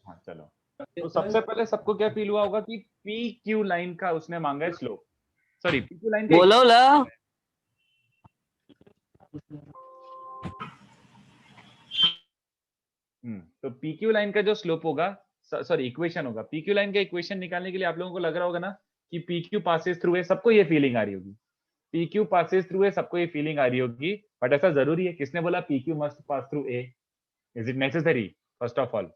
हाँ चलो, तो सबसे पहले सबको क्या फील हुआ होगा कि पी क्यू लाइन का उसने मांगा है slope, sorry P Q line का बोलो ला। तो पी क्यू लाइन का जो स्लोप होगा, सॉरी इक्वेशन होगा, पी क्यू लाइन का इक्वेशन निकालने के लिए आप लोगों को लग रहा होगा ना कि पी क्यू पासेस थ्रू है, सबको ये फीलिंग आ रही होगी, पी क्यू पासेस थ्रू है, सबको ये फीलिंग आ रही होगी, बट ऐसा जरूरी है? किसने बोला P Q must pass through a? Is it necessary? First of all,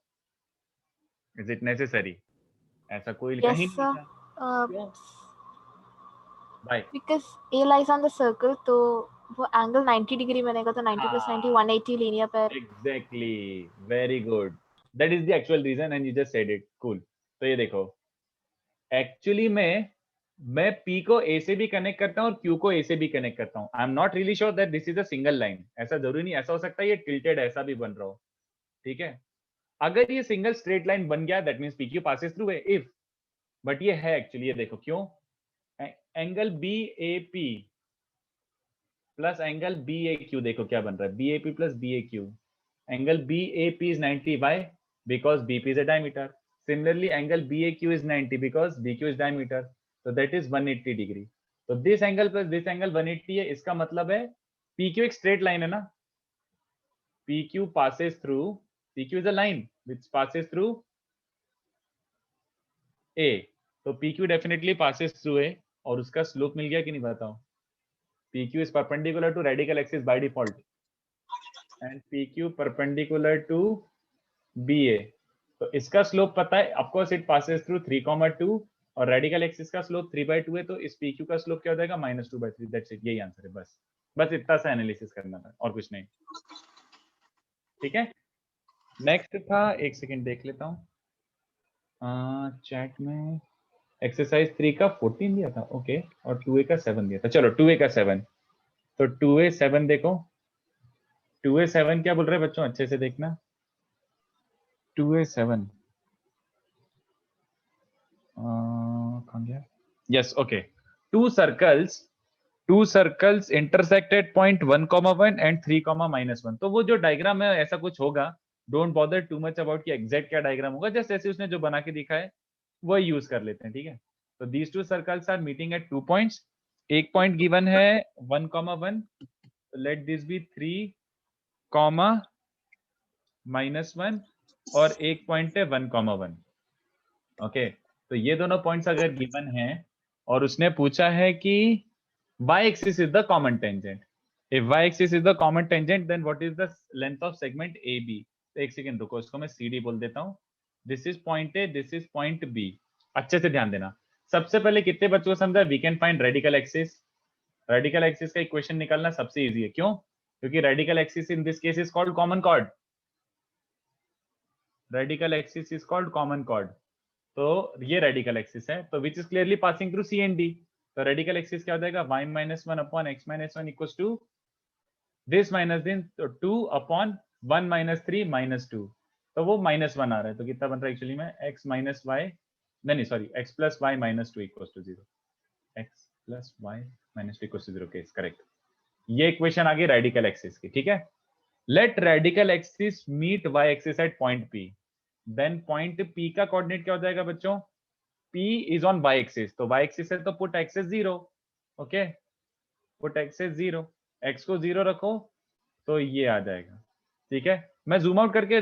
is it necessary? ऐसा कोई Yes, कहीं नहीं sir. लिखा। क्यों? Bye. Because A lies on the circle, तो वो एंगल 90 डिग्री बनेगा, तो 90 + 90 180 linear pair. Exactly, very good, that is the actual reason and you just said it, cool. तो ये देखो, एक्चुअली मैं P को A से भी कनेक्ट करता हूँ और Q को A से भी कनेक्ट करता हूँ। I am not really sure that this is a single line, ऐसा जरूरी नहीं, ऐसा हो सकता है ये टिल्टेड ऐसा भी बन रहा हो, ठीक है? अगर ये सिंगल स्ट्रेट लाइन बन गया that means PQ passes through है, इफ, बट ये है एक्चुअली, ये देखो क्यों, angle BAP plus angle BAQ, देखो क्या बन रहा है, BAP plus BAQ, angle BAP is 90, why? Because BP is a diameter. Similarly, angle BAQ is 90 because BQ is diameter, so that is 180 degree. तो this angle plus this angle 180 है, इसका मतलब है PQ एक straight line है ना, PQ passes through, PQ is a line which passes through A, तो PQ definitely passes through A, और उसका स्लोप मिल गया कि नहीं बताओ? PQ is perpendicular to radical axis by default and PQ perpendicular to BA, तो इसका स्लोप पता है, ऑफकोर्स इट पासेस थ्रू 3,2 और रेडिकल एक्सिस का स्लोप 3/2 है, तो इस PQ का स्लोप क्या हो जाएगा? -2/3, दैट्स इट, यही आंसर है, बस इतना सा एनालिसिस करना था और कुछ नहीं, ठीक है? नेक्स्ट था, एक सेकंड देख लेता हूँ, चैट में एक्सरसाइज 3 का 14 दिया था, ओके, और 2A का 7 दिया था, चलो 2A का 7, तो 2A 7 देखो, 2A 7 क्या बोल रहे हैं बच्चों, अच्छे से देखना, 2A 7 कहाँ गया? Yes, okay. Two circles intersect at point 1,1 and 3,-1, तो वो जो डायग्राम है ऐसा कुछ होगा, don't bother too much about कि एग्जैक्ट क्या डायग्राम होगा, जस्ट ऐसे उसने जो बना के दिखा है वो यूज कर लेते हैं, ठीक है? तो these two circles are meeting at 2 points, एक पॉइंट गिवन है 1,1, लेट दिस बी 3,-1 और एक पॉइंट है 1,1, ओके, तो ये दोनों पॉइंट्स अगर गिवन हैं और उसने पूछा है कि y axis is the common tangent, if y axis is the common tangent then what is the length of segment AB? तो एक सेकंड रुको, इसको मैं CD बोल देता हूँ, this is point A, this is point B, अच्छे से ध्यान देना। सबसे पहले कितने बच्चों को समझा, we can find radical axis, radical axis का इक्वेशन निकालना सबसे इजी है, क्यों? क्योंकि radical axis in this case is called common chord, radical axis is called common chord, तो ये रेडिकल एक्सिस है, तो which is clearly passing through C and D, तो रेडिकल एक्सिस क्या हो जाएगा, y-1/x-1 equals to this minus दिन, तो 2/1 - 3 - 2, तो वो -1 आ रहा है, तो कितना बन रहा है एक्चुअली में, x - y, नहीं sorry, x + y - 2 equals to 0, x + y - 2 equals to 0, case correct. ये इक्वेशन आ गई रेडिकल एक्सिस की, ठीक है? Let radical axis meet y axis at point P, then point P का कोऑर्डिनेट क्या हो जाएगा बच्चों, P is on y axis, तो y axis है तो put x is 0, okay, put x is 0, x को 0 रखो तो ये आ जाएगा, ठीक है? मैं जूम आउट करके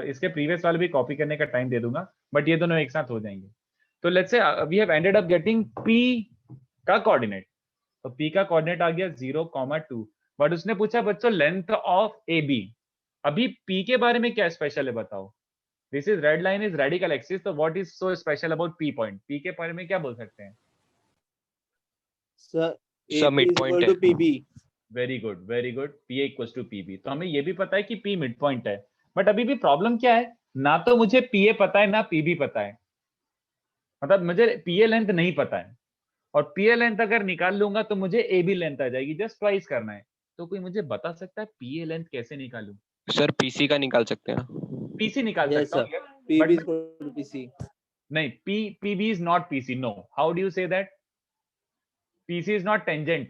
इसके प्रीवियस वाले भी कॉपी करने का टाइम दे दूंगा, बट ये दोनों एक साथ हो जाएंगे। तो let's say we have ended up getting P का कोऑर्डिनेट, तो P का कोऑर्डिनेट आ गया 0,2, बट उसने पूछा बच्चों लेंथ ऑफ AB, अभी P के बारे में क्या स्पेशल है बताओ, this is red line is radical axis, तो what is so special about P point, P के बारे में क्या बोल सकते हैं? सर सब मिड पॉइंट है, PB, very good, very good, PA equals to PB, तो हमें ये भी पता है कि P मिड पॉइंट है, बट अभी भी प्रॉब्लम क्या है, ना तो मुझे PA पता है ना PB पता है, मतलब मुझे PA लेंथ नहीं पता है, और PA लेंथ अगर निकाल लूंगा तो मुझे AB लेंथ आ जाएगी, जस्ट ट्वाइस करना है, तो कोई मुझे बता सकता है PA लेंथ कैसे निकालूं? सर पीसी का निकाल सकते हैं, PC निकाल yes सकता sir, हूँ, PB but is equal to PC, नहीं, PB is not PC, no, how do you say that? PC is not tangent,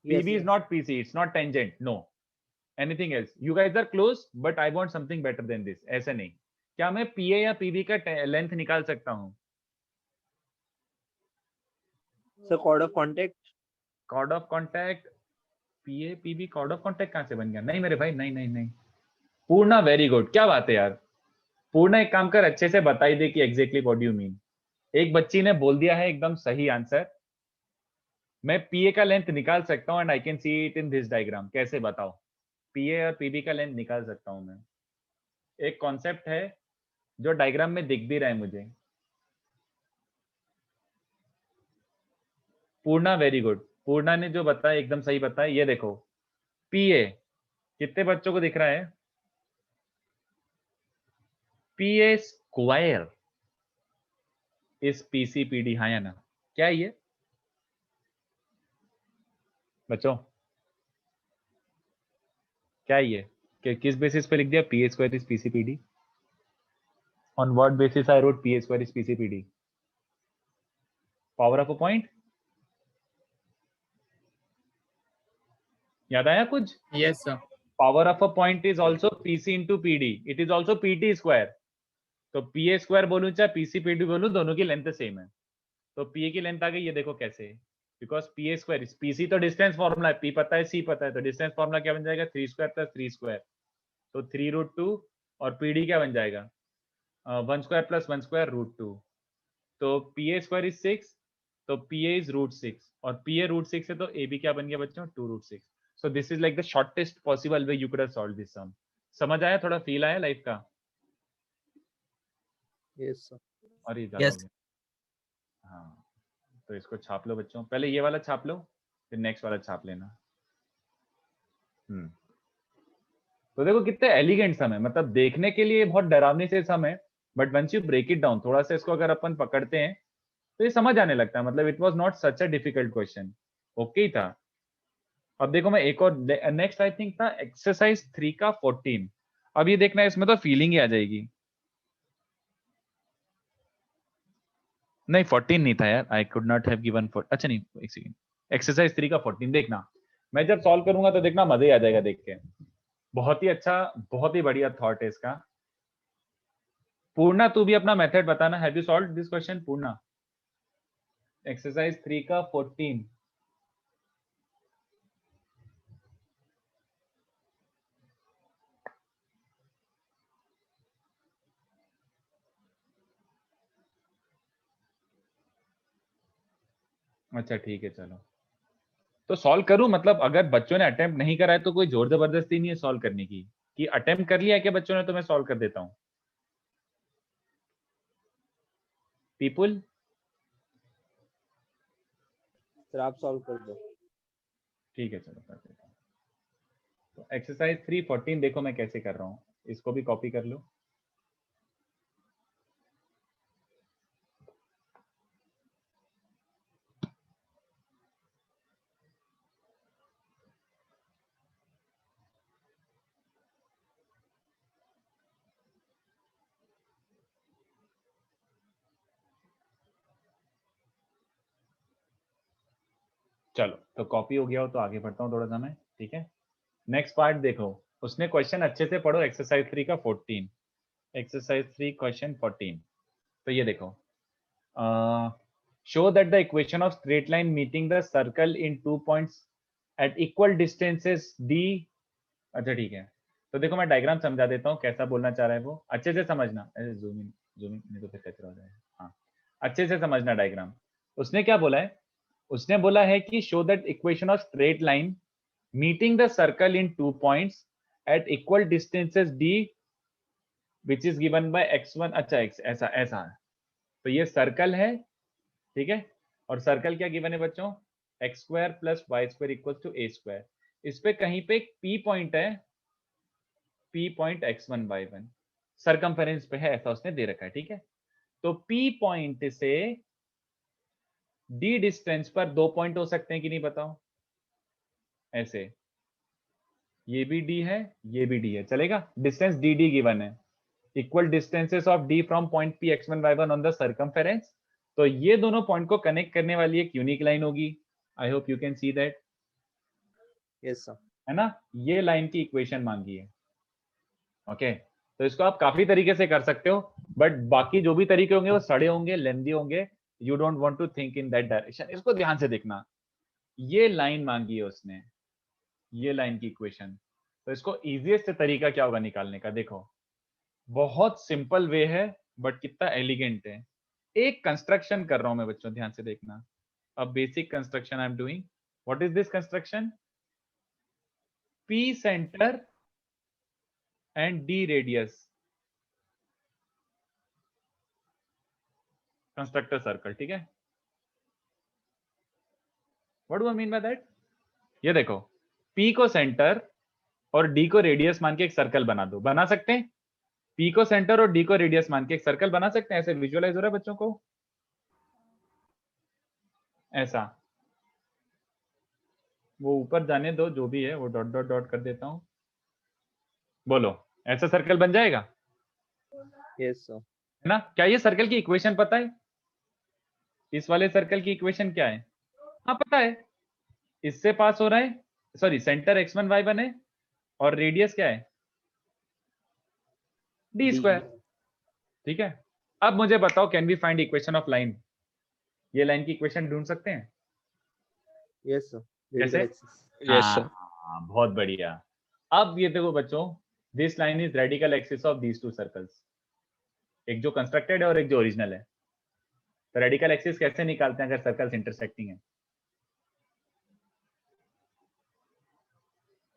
yes, PB is yes. not PC, it's not tangent, no, anything else? You guys are close but I want something better than this. ऐसे नहीं. क्या मैं पीए या PB का length निकाल सकता हूँ? Sir chord of contact. Chord of contact. PA PB chord of contact कहाँ से बन गया? नहीं मेरे भाई, नहीं नहीं नहीं. पूर्णा वेरी गुड. क्या बात है यार. पूर्णा एक काम कर, अच्छे से बताई दे कि exactly what do you mean. एक बच्ची ने बोल दिया है एकदम सही आंसर. मैं पीए का लेंथ निकाल सकता हूँ and I can see it in this diagram. कैसे बताओ? पीए और पीबी का लेंथ निकाल सकता हूँ मैं. एक कॉन्सेप्ट है जो डायग्राम में दिख भी रहा है मुझे. पूर्णा वेरी गुड. पूर्णा ने जो बताया एकदम सही बताया. ये देखो पीए कितने बच्चों को दिख रहा है? पीए स्क्वायर इस पीसीपीडी. हाँ या ना? क्या है ये बच्चों? क्या है ये? किस बेसिस पे लिख दिया PA square is PCPD? On what basis I wrote PA square is PCPD? Power of a point. याद आया कुछ? Yes, sir. Power of a point is also PC into PD. It is also PT square. तो PA square बोलूं चाहे PC PD बोलूं, दोनों की length same है. तो PA की लेंथ आ गई. ये देखो कैसे. Because PA square is PC तो डिस्टेंस फॉर्मूला है. P पता है, C पता है, तो डिस्टेंस फॉर्मूला क्या बन जाएगा? 3 स्क्वायर प्लस 3 स्क्वायर. तो 3√2. और PD क्या बन जाएगा? 1 स्क्वायर प्लस 1 स्क्वायर √2. तो PA स्क्वायर इज 6. तो PA इज √6 और PA √6 है. तो AB क्या बन गया बच्चों? 2√6. So this is like the shortest possible way you could have solved this sum. समझ आया? थोड़ा फील आया लाइफ का? Yes sir. और ये ज्यादा Yes. हो गया. हाँ, तो इसको छाप लो बच्चों. पहले ये वाला छाप लो, फिर नेक्स्ट वाला छाप लेना. तो देखो कितने एलिगेंट सम है. मतलब देखने के लिए बहुत डरावने से सम है, but once you break it down थोड़ा सा, इसको अगर अपन पकड़ते हैं तो ये समझ आने लगता है. मतलब it was not such a difficult question. Okay ही था. अब देखो मैं एक और नेक्स्ट आई थिंक था एक्सरसाइज 3 का 14. अब ये देखना है, इसमें तो फीलिंग ही आ जाएगी. नहीं 14 नहीं था यार. I could not have given अच्छा नहीं, एक सेकंड. एक्सरसाइज 3 का 14 देखना. मैं जब सॉल्व करूंगा तो देखना मजा ही आ जाएगा देख के. बहुत ही अच्छा, बहुत ही बढ़िया थॉट है इसका. पूर्णा तू भी अपना मेथड बताना. Have you solved this question Purna? Exercise 3 का 14. अच्छा ठीक है चलो. तो सॉल्व करूं? मतलब अगर बच्चों ने अटेम्प्ट नहीं करा है तो कोई जोर जबरदस्ती नहीं है सॉल्व करने की, कि अटेम्प्ट कर लिया है क्या बच्चों ने तो मैं सॉल्व कर देता हूं. पीपल सर आप सॉल्व कर दो. ठीक है चलो कर देता हूं. तो एक्सरसाइज 314 देखो मैं कैसे कर रहा हूं. इसको भी कॉपी कर लो. चलो तो कॉपी हो गया हो तो आगे बढ़ता हूँ थोड़ा सा मैं. ठीक है. नेक्स्ट पार्ट देखो. उसने क्वेश्चन अच्छे से पढ़ो. एक्सरसाइज 3 का 14. Exercise 3 question 14. तो ये देखो. Show that the equation of straight line meeting the circle in 2 points at equal distances D. अच्छा ठीक है. तो देखो मैं डायग्राम समझा देता हूँ कैसा बोलना चाह रहा है वो. अच्छे से समझना. जूम इन नहीं तो फिर कचरा हो जाएगा. हाँ अच्छे से समझना डायग्राम. उसने क्या बोला है? उसने बोला है कि show that equation of straight line meeting the circle in 2 points at equal distances D which is given by x1. अच्छा ऐसा ऐसा है. तो ये सर्कल है. ठीक है. और सर्कल क्या गिवन है बच्चों? x square plus y square equal to a square. इस पे कहीं पे एक p पॉइंट है. p point x1 y1 circumference पे है, ऐसा उसने दे रखा है. ठीक है. तो p पॉइंट से d डिस्टेंस पर 2 पॉइंट हो सकते हैं कि नहीं बताओ? ऐसे ये भी d है, ये भी d है. चलेगा. डिस्टेंस dd गिवन है. Equal distances of d from point p x1 y1 on the circumference. तो ये दोनों पॉइंट को कनेक्ट करने वाली एक यूनिक लाइन होगी. I hope you can see that. Yes sir. है ना, ये लाइन की इक्वेशन मांगी है। ओके, तो इसको आप काफी तरीके से कर सकते हो, बट बाकी जो भी तरीके होंगे वो सड़े होंगे, लेंदी होंगे, you don't want to think in that direction. इसको ध्यान से देखना, ये लाइन मांगी है उसने, ये लाइन की इक्वेशन। तो इसको इजीएस्ट तरीका क्या होगा निकालने का, देखो बहुत सिंपल वे है बट कितना एलिगेंट है। एक कंस्ट्रक्शन कर रहा हूं मैं बच्चों, ध्यान से देखना। A basic construction I am doing. What is this construction? P center and D radius construct a circle, ठीक है। What do I mean by that? ये देखो, P को सेंटर और D को रेडियस मान के एक सर्कल बना दो, बना सकते हैं? P को सेंटर और D को रेडियस मान के एक सर्कल बना सकते हैं? ऐसे विजुअलाइज हो रहा है बच्चों को? ऐसा, वो ऊपर जाने दो, जो भी है वो डॉट डॉट डॉट कर देता हूं। बोलो, ऐसा सर्कल बन जाएगा? Yes sir. है ना? क्या ये सर्कल की इक्वेशन पता है? इस वाले सर्कल की इक्वेशन क्या है? हाँ पता है, इससे पास हो रहा है, सॉरी सेंटर x1 y1 है और रेडियस क्या है? d स्क्वायर, ठीक है। अब मुझे बताओ, can we find equation of line? ये लाइन की इक्वेशन ढूंढ सकते हैं? Yes sir. कैसे? Yes sir. हाँ, बहुत बढ़िया। अब ये देखो बच्चों, this line is radical axis of these two circles, एक जो कंस्ट्रक्टेड है और एक जो ओरिजिनल है। तो रेडिकल एक्सिस कैसे निकालते हैं अगर सर्कल्स इंटरसेक्टिंग है?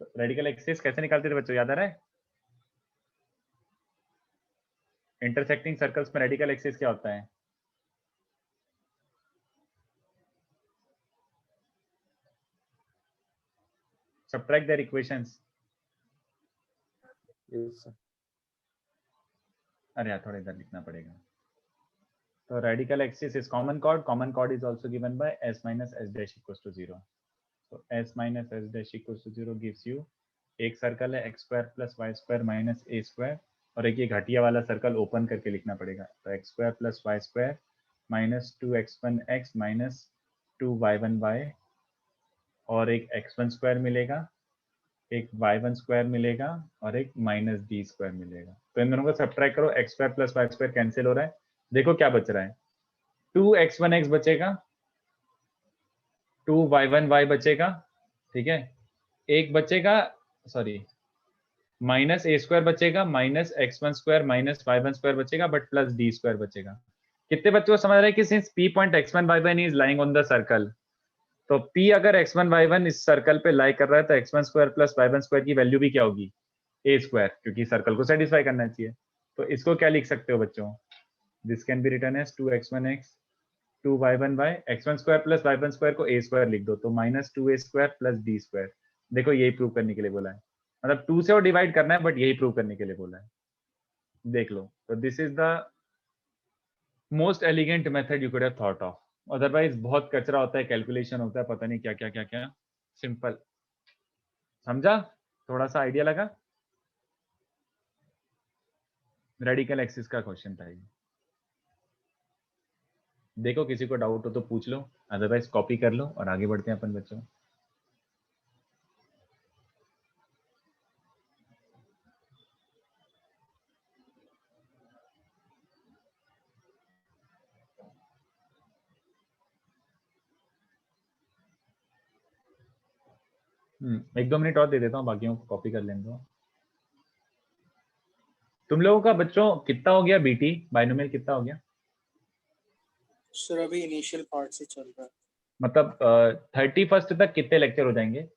तो रेडिकल एक्सिस कैसे निकालते थे बच्चों, याद आ रहा है? इंटरसेक्टिंग सर्कल्स में रेडिकल एक्सिस क्या होता है? Subtract their equations. Yes sir. अरे यार, थोड़ा इधर लिखना पड़ेगा। तो radical axis is common chord is also given by s minus s dash equals to 0. So s minus s dash equals to 0 gives you, एक सर्कल है x square plus y square minus a square, और एक ये घटिया वाला circle open करके लिखना पड़ेगा। तो x square plus y square minus 2x1x minus 2y1y, और एक x1 स्क्वायर मिलेगा, एक y1 स्क्वायर मिलेगा, और एक माइनस d स्क्वायर मिलेगा। तो इन दोनों को सब्ट्रैक्ट करो, x square plus y square cancel हो रहा है। देखो क्या बच रहा है, 2x1x बचेगा, 2y1y बचेगा, ठीक है। एक बचेगा, सॉरी माइनस a स्क्वायर बचेगा, minus x1 square minus y1 square बचेगा, बट प्लस d स्क्वायर बचेगा। कितने बच्चों को समझ रहे हैं कि since p point x1 y1 is lying on the circle, तो p अगर x1 y1 इस सर्कल पे लाई कर रहा है तो x1 square plus y1 square की वैल्यू भी क्या होगी? a स्क्वायर, क्योंकि सर्कल को सेटिस्फाई करना चाहिए। तो इसको क्या लिख सकते हो बच्चों? This can be written as 2x1x 2y1y, x1 square plus y1 square को a स्क्वायर लिख दो, तो minus 2a square plus d square. देखो यही प्रूव करने के लिए बोला है, मतलब 2 से और डिवाइड करना है, बट यही प्रूव करने के लिए बोला है। देख लो, तो this is the most elegant method you could have thought of. Otherwise बहुत कचरा होता है, कैलकुलेशन होता है, पता नहीं क्या क्या क्या क्या। सिंपल, समझा? थोड़ा सा आइडिया लगा? रेडिकल एक्सिस का क्वेश्चन था ये। देखो किसी को डाउट हो तो पूछ लो, अदरवाइज कॉपी कर लो और आगे बढ़ते हैं अपन बच्चों। एक दो मिनट और दे देता हूँ, बाकियों को कॉपी कर लेंगे। तुम लोगों का बच्चों कितना हो गया बीटी बाइनोमियल, कितना हो गया? सर अभी इनिशियल पार्ट से चल रहा है। मतलब 31 तक कितने लेक्चर हो जाएंगे?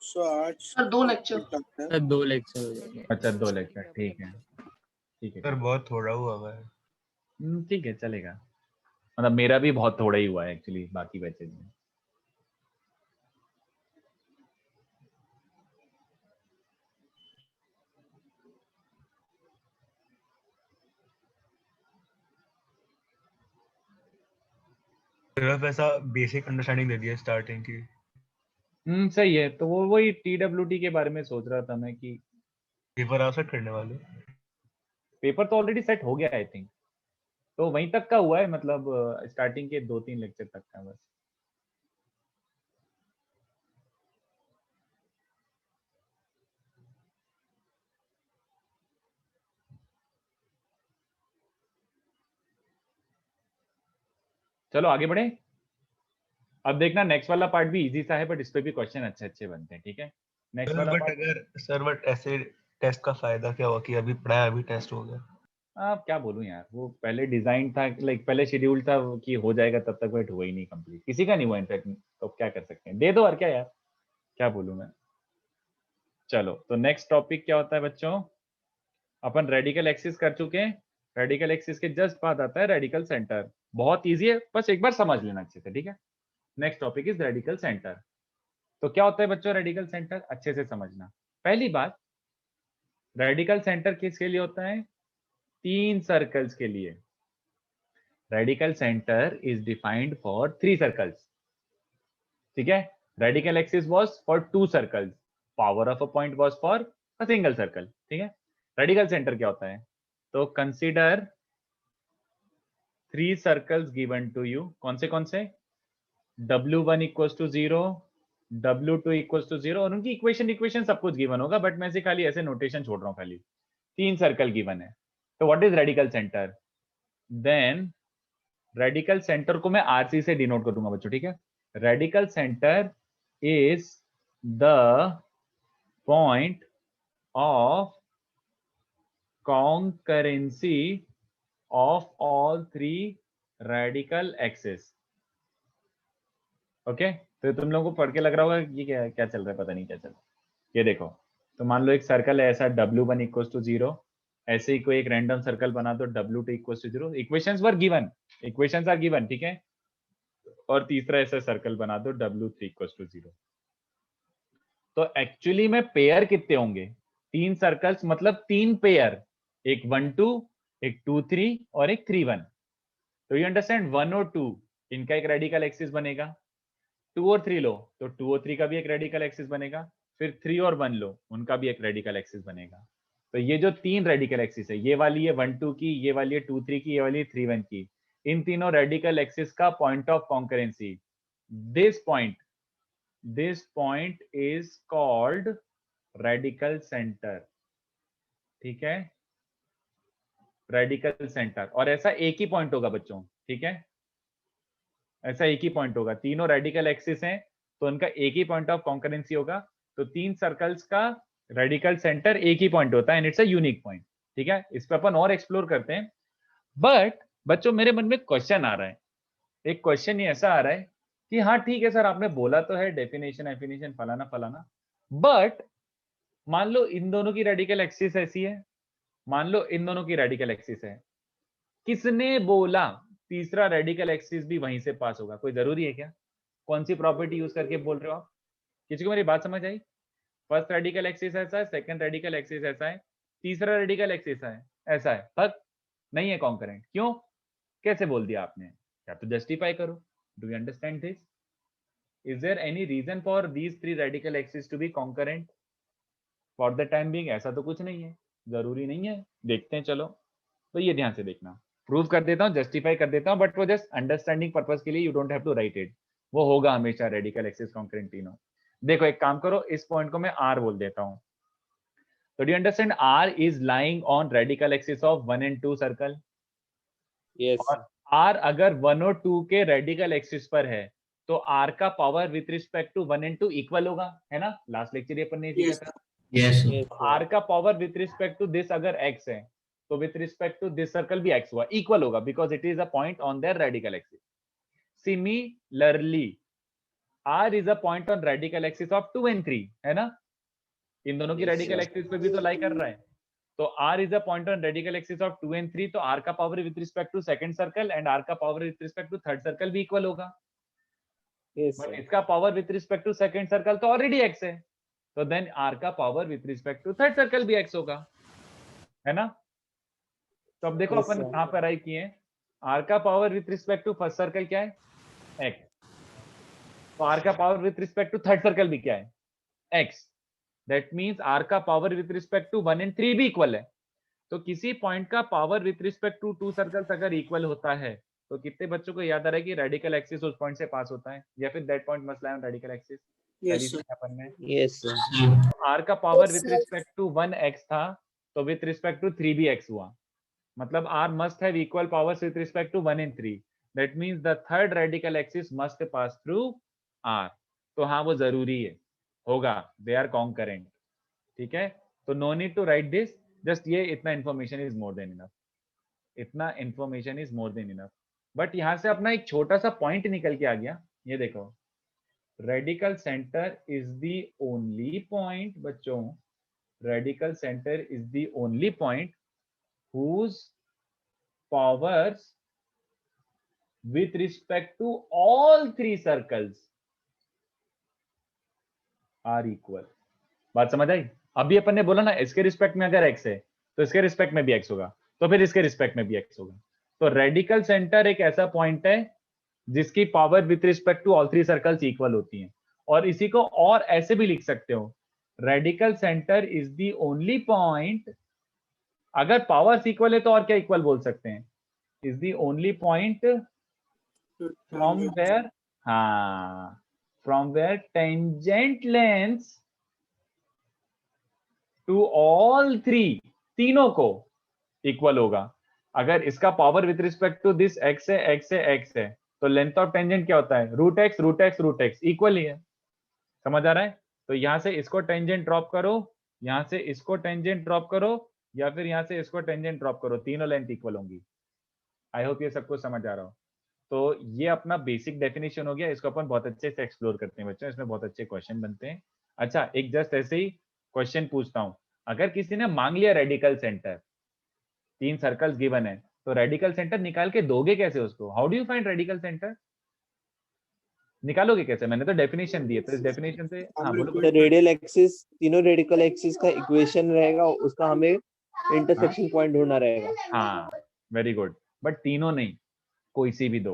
सो आज सर 2 लेक्चर। लगता है। 2 लेक्चर हो जाएंगे। अच्छा 2 लेक्चर, ठीक है ठीक है। सर बहुत थोड़ा हुआ हुआ है। ठीक है चलेगा, मतलब मेरा भी बहुत थोड़ा ही हुआ है एक्चुअली बाकी बैचेज में। सिर्फ ऐसा बेसिक अंडरस्टैंडिंग दे दिया स्टार्टिंग की। सही है। तो वो वही TWT के बारे में सोच रहा था मैं कि पेपर आप सेट करने वाले। पेपर तो ऑलरेडी सेट हो गया आई थिंक, तो वहीं तक का हुआ है, मतलब स्टार्टिंग के 2-3 लेक्चर तक का बस। चलो आगे बढ़े। अब देखना नेक्स्ट वाला पार्ट भी इजी सा है, बट इस पे भी क्वेश्चन अच्छे अच्छे बनते हैं, ठीक है। नेक्स्ट वाला बट पार्ट अगर सर बट ऐसे टेस्ट का फायदा क्या हुआ कि अभी पढ़ाया अभी टेस्ट हो गया? अब क्या बोलूं यार, वो पहले डिजाइन था, लाइक पहले शेड्यूल था कि हो जाएगा, तब तक वेट हुआ ही नहीं कंप्लीट, किसी का नहीं हुआ इनफैक्ट, तो क्या कर सकते हैं, दे दो और क्या यार, क्या बोलूं मैं। चलो तो नेक्स्ट टॉपिक क्या होता है बच्चों, अपन रेडिकल एक्सिस कर चुके हैं। रेडिकल एक्सिस के जस्ट बाद आता है रेडिकल सेंटर। बहुत इजी है, बस एक बार समझ लेना अच्छे से, ठीक है। Next topic is radical centre. तो क्या होता है बच्चों रेडिकल सेंटर, अच्छे से समझना। पहली बात, रेडिकल सेंटर किसके लिए होता है, 3 सर्कल्स के लिए। Radical centre is defined for 3 circles, ठीक है। Radical axis was for 2 circles, power of a point was for a single circle, ठीक है। रेडिकल सेंटर क्या होता है, तो consider 3 circles given to you. कौन से, W1 equals to 0, W2 equals to 0, और उनकी इक्वेशन सब कुछ गिवन होगा, बट मैं से खाली ऐसे नोटेशन छोड़ रहा हूं खाली। 3 सर्कल गिवन है, तो what is radical centre, then radical centre को मैं RC से डिनोट करूंगा बच्चों, ठीक है। Radical centre is the point of concurrency of all 3 radical axis. Okay, तो तुम लोगों को पढ़ के लग रहा होगा ये क्या क्या चल रहा है, पता नहीं क्या चल रहा है। ये देखो, तो मान लो एक सर्कल है ऐसा, W1 इक्वल्स टू 0, ऐसे ही कोई एक रैंडम सर्कल बना दो, W2 equals to 0, equations are given, ठीक है। और तीसरा ऐसा सर्कल बना दो, W3 इक्वल्स टू 0। तो एक्चुअली में पेयर कितने होंगे, 3 सर्कल्स मतलब 3 पेयर, एक 1 2, एक 2 3 और एक 3 1। तो यू अंडरस्टैंड, 1 और 2 इनका एक रेडिकल एक्सिस बनेगा, 2 और 3 लो तो 2 और 3 का भी एक रेडिकल एक्सिस बनेगा, फिर 3 और 1 लो उनका भी एक रेडिकल एक्सिस बनेगा। तो ये जो 3 रेडिकल एक्सिस है, ये वाली है 1 2 की, ये वाली है 2 3 की, ये वाली है 3 1 की, इन तीनों रेडिकल एक्सिस का point of concurrency, this point is called radical centre, ठीक है, रेडिकल सेंटर। और ऐसा एक ही पॉइंट होगा बच्चों, ठीक है, ऐसा एक ही पॉइंट होगा, तीनों रेडिकल एक्सिस हैं तो उनका एक ही पॉइंट ऑफ कॉन्करेंसी होगा। तो 3 सर्कल्स का रेडिकल सेंटर एक ही पॉइंट होता है, and it's a unique point, ठीक है। इस पे अपन और एक्सप्लोर करते हैं, बट बच्चों मेरे मन में क्वेश्चन आ रहा है, एक क्वेश्चन ही ऐसा आ रहा है कि हाँ ठीक है सर, आपने बोला तो है डेफिनेशन फलाना फलाना, बट मान लो इन दोनों की रेडिकल एक्सिस ऐसी है, मान लो इन दोनों की रेडिकल एक्सिस है, किसने बोला तीसरा रेडिकल एक्सिस भी वहीं से पास होगा, कोई जरूरी है क्या, कौन सी प्रॉपर्टी यूज करके बोल रहे हो आप, किसी को मेरी बात समझ आई। फर्स्ट रेडिकल एक्सिस ऐसा है, सेकंड रेडिकल एक्सिस ऐसा है, तीसरा रेडिकल एक्सिस है ऐसा है, पर नहीं है कॉन्करेंट, क्यों, कैसे बोल दिया आपने, या तो जस्टिफाई करो। Do you understand this, is there any reason for these 3 radical axis to be concurrent, for the time being ऐसा तो कुछ नहीं है, जरूरी नहीं है, देखते हैं चलो। तो ये ध्यान से देखना, प्रूव कर देता हूँ, जस्टिफाई कर देता हूँ, बट वो जस्ट अंडरस्टैंडिंग पर्पस के लिए, you don't have to write it, वो होगा हमेशा रेडिकल एक्सिस कॉन्करेंट तीनों। देखो एक काम करो, इस पॉइंट को मैं R बोल देता हूँ, तो do you understand, R is lying on radical axis of 1 and 2 circle, Yes. और R अगर 1 और 2 के रेडिकल एक्सिस पर है, तो R का power with respect to 1 and 2 equal होगा, है ना, लास्ट लेक्चर ये अपन ने Yes, सीखा था। Yes, sir. Yes. तो R का power with respect to this अगर x है, तो with respect to this circle भी x हुआ, इक्वल होगा, because it is a point on their radical axis. Similarly R is a point on radical axis of 2 and 3, है ना, इन दोनों की Yes, रेडिकल sir. एक्सिस पे भी तो लाई कर रहा है, तो R is a point on radical axis of 2 and 3, तो R का power with respect to second circle and R का power with respect to third circle भी इक्वल होगा, Yes, बट sir. इसका power with respect to second circle तो already x है, तो then R का power with respect to third circle भी x होगा, है ना। तो अब देखो Yes, अपन sir. कहां पर आई किए, R का power with respect to first circle क्या है, x, तो R का power with respect to third circle भी क्या है, x, दैट मींस R का power with respect to 1 and 3 भी इक्वल है। तो किसी पॉइंट का power with respect to 2 circles अगर इक्वल होता है, तो कितने बच्चों को याद आ रहा है कि रेडिकल एक्सिस उस पॉइंट से पास होता है, या फिर that point must lie on radical axis, yes, sir. अपन में Yes, sir. R का power Yes, with sir. Respect to 1x था, तो विथ रिस्पेक्ट टू 3 भी x हुआ, मतलब R must have equal powers with respect to 1 and 3, that means the third radical axis must pass through R। तो हाँ वो जरूरी है, होगा, दे आर कॉन्करेंट। ठीक है, तो no need to write this, just ये इतना information is more than enough, इतना information is more than enough. But यहां से अपना एक छोटा सा पॉइंट निकल के आ गया, ये देखो, radical centre is the only point बच्चों, radical centre is the only point whose powers with respect to all three circles are equal। बात समझ आई? अभी अपन ने बोला ना इसके रिस्पेक्ट में अगर x है तो इसके रिस्पेक्ट में भी x होगा, तो फिर इसके रिस्पेक्ट में भी x होगा। तो रेडिकल सेंटर एक ऐसा पॉइंट है जिसकी power with respect to all three circles equal होती हैं। और इसी को और ऐसे भी लिख सकते हो, radical centre is the only point, अगर पावर्स इक्वल है तो और क्या इक्वल बोल सकते हैं, is the only point from where, हाँ, from where tangent lengths to all three, तीनों को इक्वल होगा। अगर इसका power with respect to this x है, x है, x है, तो लेंथ ऑफ टेंजेंट क्या होता है, root x root x root x, equal ही है। समझ आ रहा है? तो यहां से इसको टेंजेंट ड्रॉप करो, यहां से इसको टेंजेंट ड्रॉप करो, या फिर यहां से इसको टेंजेंट ड्रॉप करो, तीनों लेंथ इक्वल होंगी। आई होप ये सबको समझ आ रहा हो। तो ये अपना बेसिक डेफिनेशन हो गया, इसको अपन बहुत अच्छे से एक्सप्लोर करते हैं बच्चों, इसमें बहुत अच्छे क्वेश्चन बनते हैं। अच्छा, एक जस्ट ऐसे ही क्वेश्चन पूछता हूं, अगर किसी ने मांग लिया रेडिकल सेंटर, तीन सर्कल्स गिवन है, तो रेडिकल सेंटर निकाल के दोगे कैसे उसको? How do you find radical centre? निकालोगे कैसे? मैंने तो डेफिनेशन दी है, तो इस डेफिनेशन से, हाँ बोलो। The radial axis, तीनों रेडिकल एक्सिस का इक्वेशन रहेगा, उसका हमें इंटरसेक्शन पॉइंट ढूंढना रहेगा। हाँ वेरी गुड, बट तीनों नहीं, कोई सी भी दो।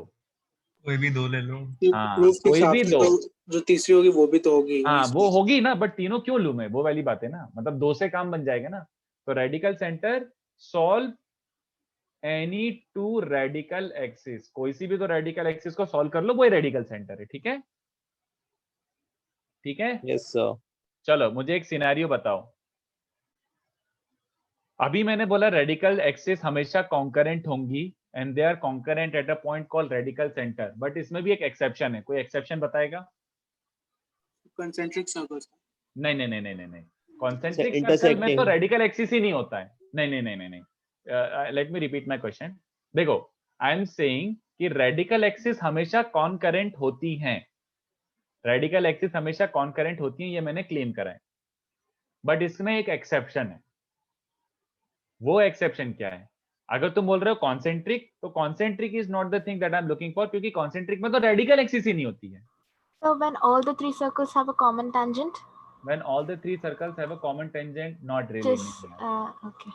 कोई भी दो ले लो। हाँ, प्रूफ के कोई हिसाब भी से दो। तो जो तीसरी होगी वो भी तो होगी। हाँ वो होगी ना, बट तीनों क्यों लूं मैं, वो वाली बात है ना, मतलब दो से काम बन जाएगा ना। तो radical centre solve any two radical axis, कोई सी भी तो रेडिकल एक्सिस को सॉल्व कर लो, वही रेडिकल सेंटर है। ठीक है, ठीक है। Yes sir. चलो मुझे एक सिनेरियो बताओ। अभी मैंने बोला रेडिकल एक्सिस हमेशा कॉन्करेंट होंगी and they are concurrent at a point called radical centre, but इसमें भी एक एक्सेप्शन है, कोई एक्सेप्शन बताएगा? Concentric circles. नहीं नहीं नहीं नहीं नहीं नहीं, कॉन्सेंट्रिक सर्कल में intersecting। तो रेडिकल एक्सिस ही नहीं होता है। नहीं नहीं नहीं नहीं नहीं, let me repeat my question. देखो, आई एम सेइंग कि रेडिकल एक्सिस हमेशा कॉन्करेंट होती हैं, रेडिकल एक्सिस हमेशा कॉन्करेंट होती हैं, ये मैंने क्लेम करा है। बट इसमें एक एक्सेप्शन है। वो एक्सेप्शन क्या है? अगर तुम बोल रहे हो कॉन्सेंट्रिक, तो concentric is not the thing that I am looking for, क्योंकि कॉन्सेंट्रिक में तो रेडिकल एक्सिस ही नहीं होती है। So when all the three circles have a common tangent, When all the three circles have a common tangent, not really. just okay.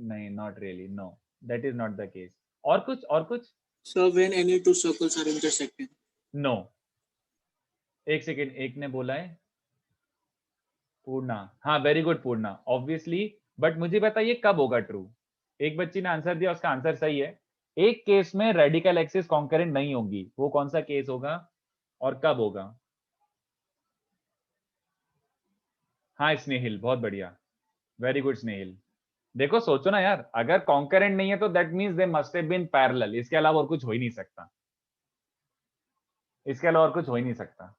नहीं, not really, no, that is not the case. और कुछ, और कुछ? So when any two circles are intersecting. No. एक second, एक ने बोला है पूर्णा, हाँ very good Purna, obviously. But मुझे बताइए कब होगा ट्रू? एक बच्ची ने आंसर दिया, उसका आंसर सही है। एक केस में रेडिकल एक्सिस कॉन्करेंट नहीं होगी, वो कौन सा केस होगा और कब होगा? हाँ स्नेहिल, बहुत बढ़िया, वेरी गुड स्नेहिल। देखो सोचो ना यार, अगर कॉन्करेंट नहीं है तो that means they must have been parallel, इसके अलावा और कुछ हो ही नहीं सकता, इसके अलावा और कुछ हो ही नहीं सकता।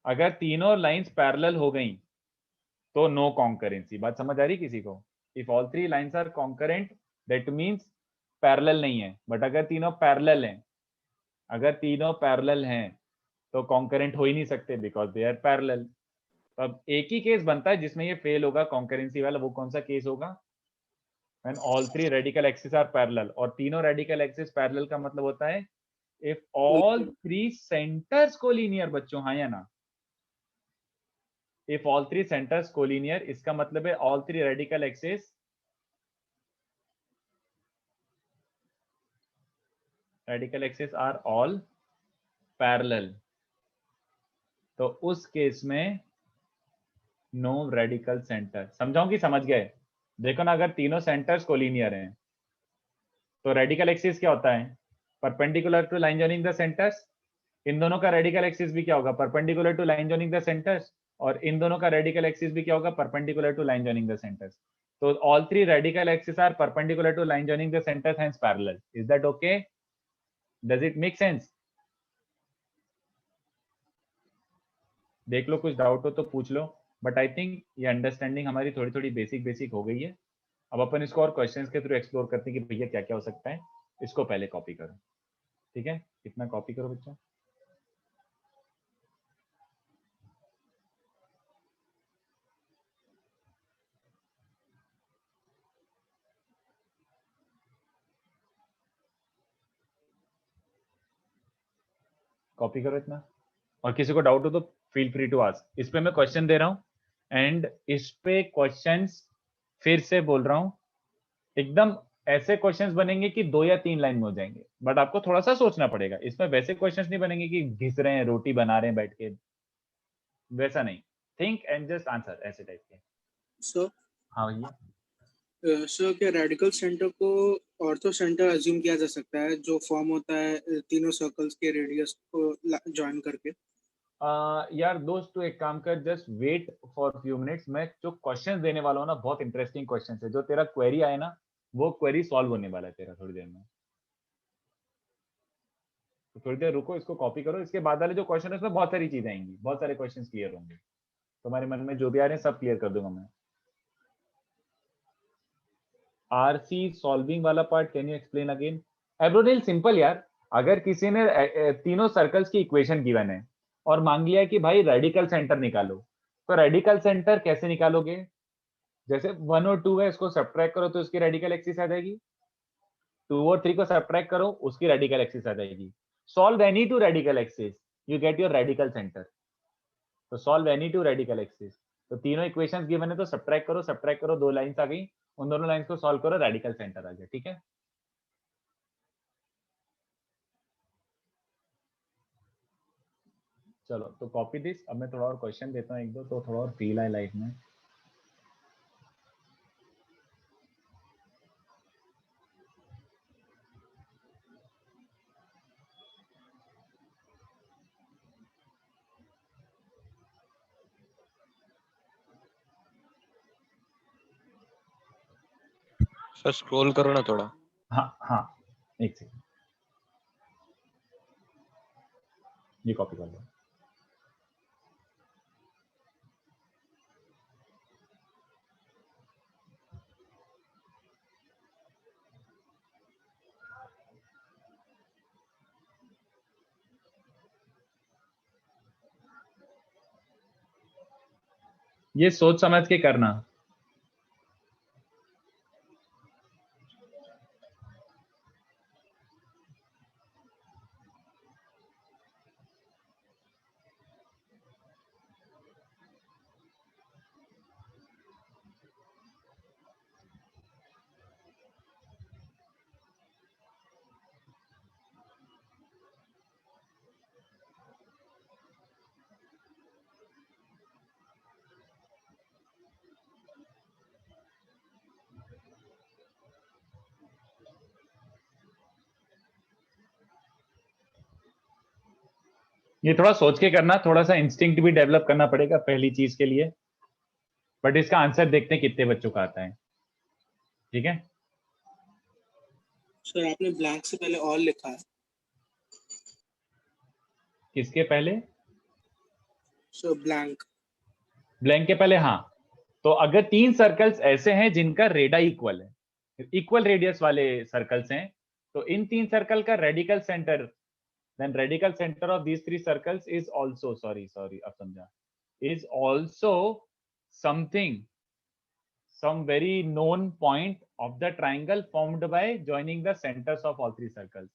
अगर तीनों लाइंस पैरेलल हो गई तो नो कॉन्करेंसी। बात समझ आ रही किसी को? If all three lines are concurrent that means parallel नहीं है, बट अगर तीनों पैरेलल हैं, अगर तीनों पैरेलल हैं तो कॉन्करेंट हो ही नहीं सकते बिकॉज दे आर पैरेलल। तो अब एक ही केस बनता है जिसमें ये फेल होगा कॉन्करेंसी वाला, वो कौन सा केस होगा? When all three radical axis are parallel, और तीनों रेडिकल एक्सिस पैरेलल का मतलब होता है if all three centres collinear. बच्चों हाँ या ना? If all three centres collinear, इसका मतलब है all three radical axis are all parallel, तो उस केस में नो रेडिकल सेंटर। समझाऊं कि समझ गए? देखो ना, अगर तीनों सेंटर्स कोलिनियर हैं तो रेडिकल एक्सिस क्या होता है? Perpendicular to line joining the centres. इन दोनों का रेडिकल एक्सिस भी क्या होगा? Perpendicular to line joining the centres. और इन दोनों का रेडिकल एक्सिस भी क्या होगा? Perpendicular to line joining the centres. तो all three radical axis are perpendicular to line joining the centres, hence parallel. Is that okay? Does it make sense? देख लो, कुछ डाउट हो तो पूछ लो, बट आई थिंक ये अंडरस्टैंडिंग हमारी थोड़ी थोड़ी बेसिक हो गई है। अब अपन इसको और क्वेश्चंस के थ्रू एक्सप्लोर करते हैं कि भैया क्या क्या हो सकता है। इसको पहले कॉपी करो, ठीक है? इतना कॉपी करो बच्चा। कॉपी करो इतना, और किसी को डाउट हो तो फील फ्री टू आस्क। इस पे मैं क्वेश्चन दे रहा हूँ एंड इस पे क्वेश्चंस फिर से बोल रहा हूँ, एकदम ऐसे क्वेश्चंस बनेंगे कि 2 या 3 लाइन में हो जाएंगे, बट आपको थोड़ा सा सोचना पड़ेगा। इसमें वैसे क्वेश्चंस नहीं बनेंगे कि घिस रहे हैं, रोटी बना रहे हैं बैठ के, वैसा नहीं। थिंक एंड जस्ट आंसर, ऐसे टाइप के। सो हाँ भैया, सर क्या रेडिकल सेंटर को ऑर्थो सेंटर अज्यूम किया जा सकता है जो फॉर्म होता है तीनों सर्कल्स के रेडियस को ज्वाइन करके? यार दोस्त, तू एक काम कर, just wait for few minutes. मैं जो क्वेश्चन देने वाला हूँ ना, बहुत इंटरेस्टिंग क्वेश्चन है। जो तेरा क्वेरी आए ना, वो क्वेरी सॉल्व होने वाला है तेरा थोड़ी देर में। तो थोड़ी देर रुको, इसको कॉपी करो। इसके बाद वाले जो क्वेश्चन है उसमें बहुत सारी चीजें आएंगी, बहुत सारे क्वेश्चन क्लियर होंगे। तुम्हारे मन में जो भी आ रहे हैं सब क्लियर कर दूंगा मैं। आरसी सॉल्विंग वाला part can you explain again? एब्रोनिल, सिंपल यार। अगर किसी ने तीनों सर्कल्स की इक्वेशन गिवन है और मांग लिया कि भाई रेडिकल सेंटर निकालो, तो रेडिकल सेंटर कैसे निकालोगे? जैसे 1 और 2 है, इसको सब्ट्रैक्ट करो तो उसकी रेडिकल एक्सिस आ जाएगी। 2 और 3 को सब्ट्रैक्ट करो, उसकी रेडिकल एक्सिस आ जाएगी। Solve any two radical axis, you get your radical centre. तो solve any two radical axis, तो तीनों इक्वेशंस गिवन है तो सब्ट्रैक्ट करो, 2 लाइंस आ गई, उन दोनों लाइंस को सॉल्व करो, रेडिकल सेंटर आ गया। ठीक है, चलो तो कॉपी दिस। अब मैं थोड़ा और क्वेश्चन देता हूँ एक दो, तो थोड़ा और फील आए लाइफ में। सर स्क्रॉल करो ना थोड़ा। हाँ हाँ, एक सेकंड, ये कॉपी कर लो। ये सोच समझ के करना। ये थोड़ा सोच के करना, थोड़ा सा इंस्टिंक्ट भी डेवलप करना पड़ेगा पहली चीज के लिए। बट इसका आंसर देखते हैं कितने बच्चों का आता है। ठीक है, सर आपने ब्लैंक से पहले ऑल लिखा है। किसके पहले? सो ब्लैंक। ब्लैंक के पहले, हाँ। तो अगर 3 सर्कल्स ऐसे हैं जिनका रेडा इक्वल है, इक्वल रेडियस वाले सर्कल्स हैं, तो इन 3 सर्कल का radical centre, then radical center of these 3 circles is also, sorry अब समझा, is also something, some very known point of the triangle formed by joining the centers of all 3 circles.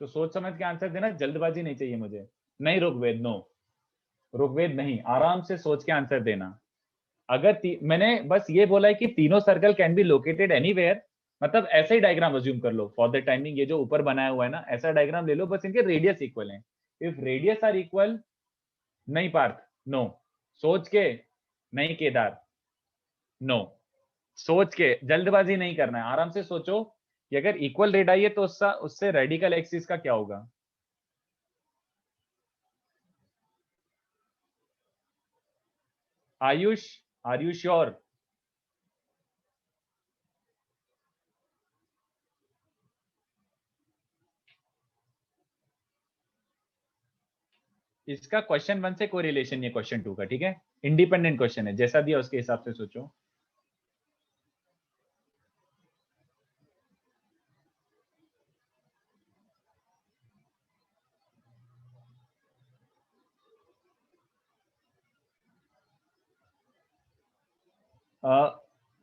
तो सोच समझ के answer देना, जल्दबाजी नहीं चाहिए मुझे। नहीं ऋग्वेद, नो ऋग्वेद नहीं, आराम से सोच के आंसर देना। अगर मैंने बस ये बोला है कि तीनों circle can be located anywhere, मतलब ऐसे ही डायग्राम अज्यूम कर लो फॉर द टाइमिंग। ये जो ऊपर बनाया हुआ है ना, ऐसा डायग्राम ले लो, बस इनके रेडियस इक्वल हैं। इफ रेडियस आर इक्वल, नहीं पार्थ, नो। सोच के, नहीं केदार, नो। सोच के, जल्दबाजी नहीं करना है, आराम से सोचो कि अगर इक्वल रेडियस है तो उससे रेडिकल एक्सिस का क्या होगा। Ayush, are you sure? इसका क्वेश्चन 1 से कोई रिलेशन नहीं है क्वेश्चन 2 का, ठीक है, इंडिपेंडेंट क्वेश्चन है, जैसा दिया उसके हिसाब से सोचो।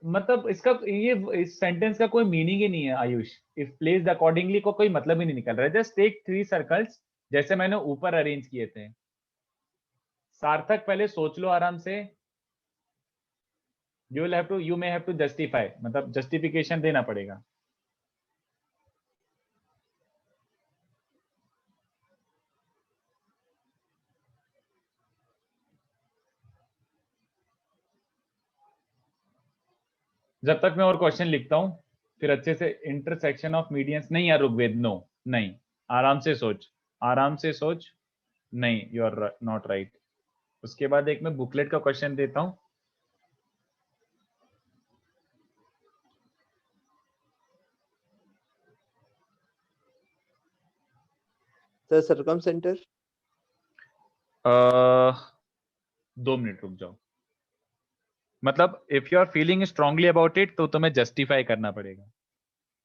मतलब इसका ये इस सेंटेंस का कोई मीनिंग ही नहीं है आयुष। इफ प्लेस्ड अकॉर्डिंगली को कोई मतलब ही नहीं निकल रहा है। जस्ट टेक 3 सर्कल्स जैसे मैंने ऊपर अरेंज किए थे। सार्थक पहले सोच लो आराम से। You may have to justify, मतलब जस्टिफिकेशन देना पड़ेगा। जब तक मैं और क्वेश्चन लिखता हूं फिर अच्छे से। इंटरसेक्शन ऑफ मीडियंस नहीं यार ऋग्वेद, नो नहीं, आराम से सोच, आराम से सोच। नहीं, यू आर नॉट राइट। उसके बाद एक मैं बुकलेट का क्वेश्चन देता हूं। Sir circum centre. 2 मिनट रुक जाओ। मतलब if you are feeling strongly about it तो तुम्हें जस्टिफाई करना पड़ेगा।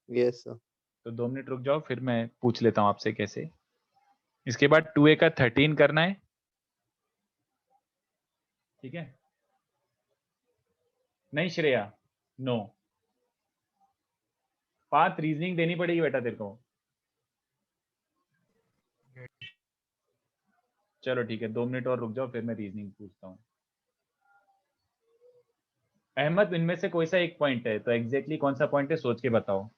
Yes sir. तो 2 मिनट रुक जाओ, फिर मैं पूछ लेता हूं आपसे कैसे। इसके बाद 2a का 13 करना है, ठीक है। नहीं श्रेया, नो, पाथ रीजनिंग देनी पड़ेगी बेटा तेरे को। चलो ठीक है, 2 मिनट और रुक जाओ, फिर मैं रीजनिंग पूछता हूँ। अहमद, इनमें से कोई सा एक पॉइंट है तो एग्जैक्टली कौन सा पॉइंट है सोच के बताओ।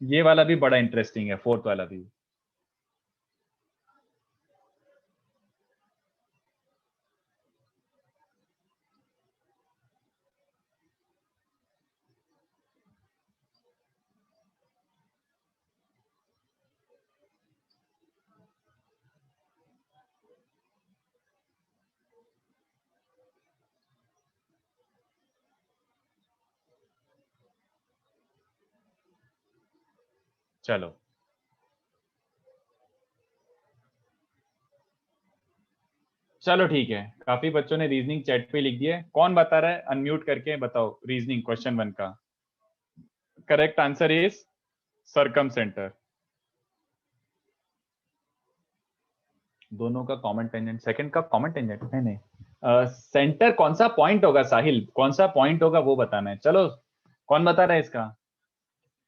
ये वाला भी बड़ा इंटरेस्टिंग है, 4th वाला भी। चलो चलो ठीक है, काफी बच्चों ने रीजनिंग चैट पे लिख दिया है। कौन बता रहा है, अनम्यूट करके बताओ रीजनिंग क्वेश्चन 1 का। Correct answer is circumcentre. दोनों का कॉमन टेंजेंट, सेकंड का कॉमन टेंजेंट नहीं। सेंटर कौन सा पॉइंट होगा साहिल, कौन सा पॉइंट होगा वो बताना है। चलो कौन बता रहा है इसका।